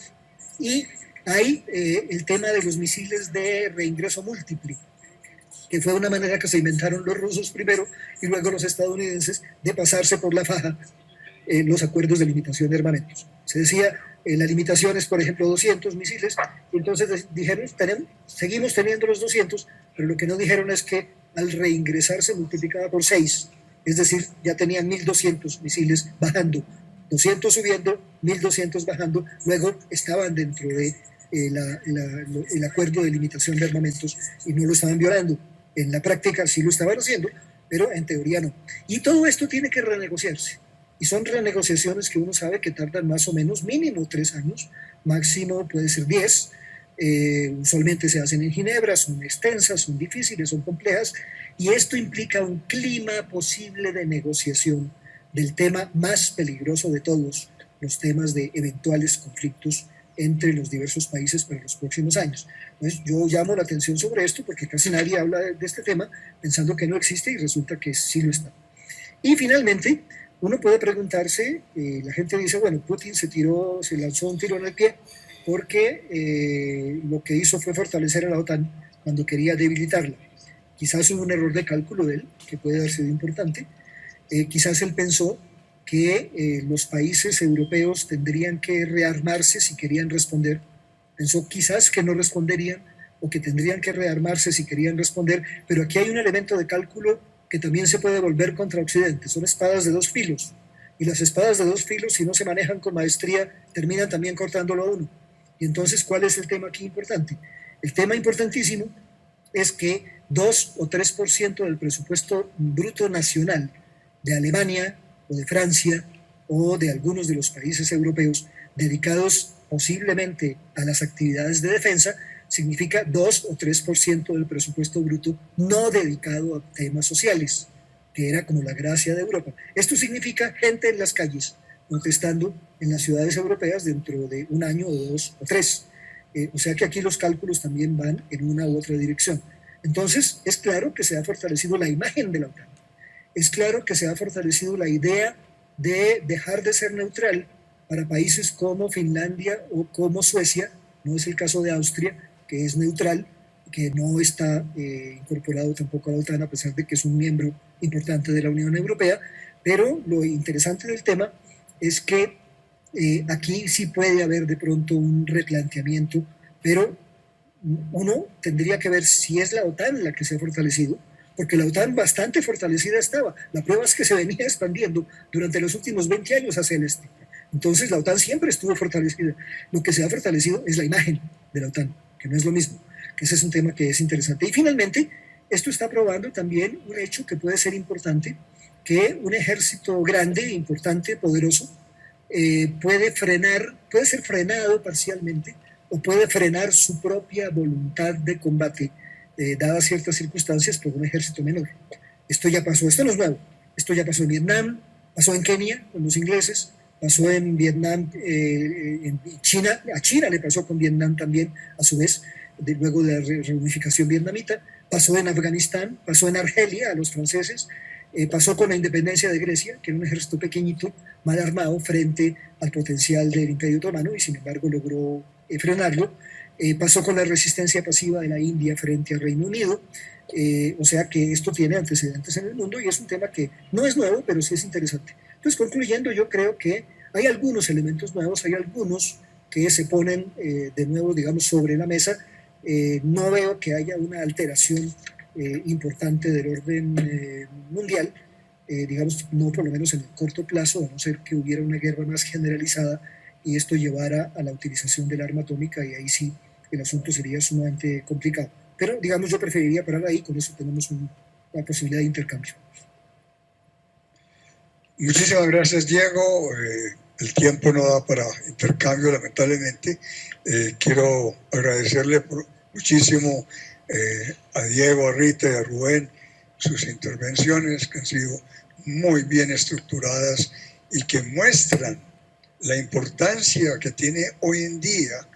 Y hay el tema de los misiles de reingreso múltiple, que fue una manera que se inventaron los rusos primero y luego los estadounidenses de pasarse por la faja los acuerdos de limitación de armamentos. Se decía, la limitación es, por ejemplo, 200 misiles, y entonces dijeron, seguimos teniendo los 200, pero lo que no dijeron es que al reingresar se multiplicaba por 6, es decir, ya tenían 1.200 misiles bajando, 200 subiendo, 1.200 bajando, luego estaban dentro de el acuerdo de limitación de armamentos y no lo estaban violando. En la práctica sí lo estaban haciendo, pero en teoría no. Y todo esto tiene que renegociarse. Y son renegociaciones que uno sabe que tardan más o menos mínimo 3 años, máximo puede ser 10. Usualmente se hacen en Ginebra, son extensas, son difíciles, son complejas, y esto implica un clima posible de negociación del tema más peligroso de todos, los temas de eventuales conflictos entre los diversos países para los próximos años. Entonces, yo llamo la atención sobre esto porque casi nadie habla de este tema pensando que no existe y resulta que sí lo está. Y finalmente, uno puede preguntarse, la gente dice, bueno, Putin se lanzó un tiro en el pie porque lo que hizo fue fortalecer a la OTAN cuando quería debilitarla. Quizás hubo un error de cálculo de él, que puede haber sido importante. Quizás él pensó que los países europeos tendrían que rearmarse si querían responder. Pensó quizás que no responderían o que tendrían que rearmarse si querían responder, pero aquí hay un elemento de cálculo que también se puede volver contra Occidente. Son espadas de 2 filos, y las espadas de 2 filos, si no se manejan con maestría, terminan también cortándolo a uno. Y entonces, ¿cuál es el tema aquí importante? El tema importantísimo es que 2 o 3% del presupuesto bruto nacional de Alemania o de Francia o de algunos de los países europeos dedicados posiblemente a las actividades de defensa significa 2 o 3% del presupuesto bruto no dedicado a temas sociales, que era como la gracia de Europa. Esto significa gente en las calles protestando en las ciudades europeas dentro de 1 año o 2 o 3. O sea que aquí los cálculos también van en una u otra dirección. Entonces, es claro que se ha fortalecido la imagen de la OTAN. Es claro que se ha fortalecido la idea de dejar de ser neutral para países como Finlandia o como Suecia. No es el caso de Austria, que es neutral, que no está incorporado tampoco a la OTAN, a pesar de que es un miembro importante de la Unión Europea. Pero lo interesante del tema es que aquí sí puede haber de pronto un replanteamiento, pero uno tendría que ver si es la OTAN la que se ha fortalecido, porque la OTAN bastante fortalecida estaba. La prueba es que se venía expandiendo durante los últimos 20 años hacia el este. Entonces la OTAN siempre estuvo fortalecida. Lo que se ha fortalecido es la imagen de la OTAN, que no es lo mismo, que ese es un tema que es interesante. Y finalmente, esto está probando también un hecho que puede ser importante, que un ejército grande, importante, poderoso, puede ser frenado parcialmente o puede frenar su propia voluntad de combate, dadas ciertas circunstancias, por un ejército menor. Esto ya pasó, esto no es nuevo, esto ya pasó en Vietnam, pasó en Kenia con los ingleses, pasó en Vietnam, en China, a China le pasó con Vietnam también, a su vez, luego de la reunificación vietnamita, pasó en Afganistán, pasó en Argelia a los franceses, pasó con la independencia de Grecia, que era un ejército pequeñito, mal armado frente al potencial del Imperio Otomano, y sin embargo logró frenarlo. Pasó con la resistencia pasiva de la India frente al Reino Unido. O sea que esto tiene antecedentes en el mundo y es un tema que no es nuevo, pero sí es interesante. Entonces, concluyendo, yo creo que hay algunos elementos nuevos, hay algunos que se ponen de nuevo, digamos, sobre la mesa. No veo que haya una alteración importante del orden mundial, digamos, no por lo menos en el corto plazo, a no ser que hubiera una guerra más generalizada y esto llevara a la utilización del arma atómica, y ahí sí el asunto sería sumamente complicado. Pero, digamos, yo preferiría parar ahí, con eso tenemos una posibilidad de intercambio. Muchísimas gracias, Diego. El tiempo no da para intercambio, lamentablemente. Quiero agradecerle muchísimo a Diego, a Rita y a Rubén sus intervenciones, que han sido muy bien estructuradas y que muestran la importancia que tiene hoy en día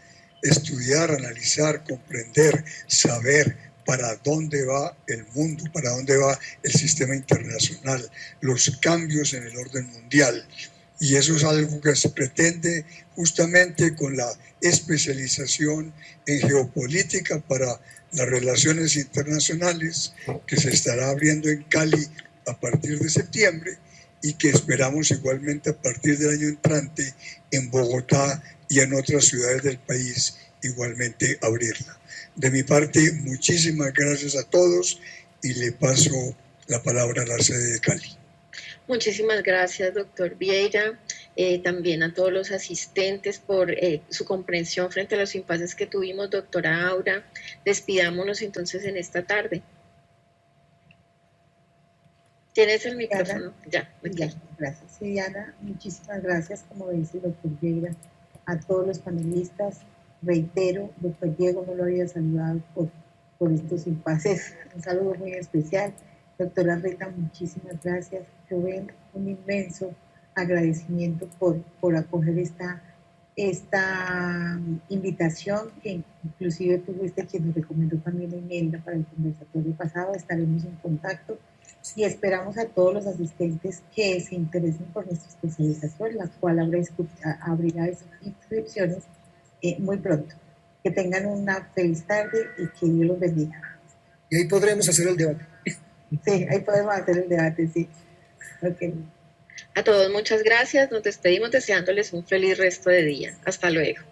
estudiar, analizar, comprender, saber para dónde va el mundo, para dónde va el sistema internacional, los cambios en el orden mundial. y eso es algo que se pretende justamente con la especialización en geopolítica para las relaciones internacionales que se estará abriendo en Cali a partir de septiembre y que esperamos igualmente a partir del año entrante en Bogotá y en otras ciudades del país igualmente abrirla. De mi parte, muchísimas gracias a todos y le paso la palabra a la sede de Cali. Muchísimas gracias, doctor Vieira. También a todos los asistentes por su comprensión frente a los impases que tuvimos, doctora Aura. Despidámonos entonces en esta tarde. ¿Tienes el micrófono? Ya, ya, gracias. Sí, Diana, muchísimas gracias, como dice el doctor Vieira, a todos los panelistas. Reitero, doctor Diego no lo había saludado por estos impases. Un saludo muy especial. Doctora Rita, muchísimas gracias. Rubén, un inmenso agradecimiento por acoger esta invitación, que inclusive tú fuiste quien nos recomendó también a Imelda para el conversatorio pasado. Estaremos en contacto y esperamos a todos los asistentes que se interesen por nuestra especialización, la cual abrirá inscripciones muy pronto. Que tengan una feliz tarde y que Dios los bendiga. Y ahí podremos hacer el debate. Sí, ahí podemos hacer el debate, sí. Okay. A todos muchas gracias, nos despedimos deseándoles un feliz resto de día. Hasta luego.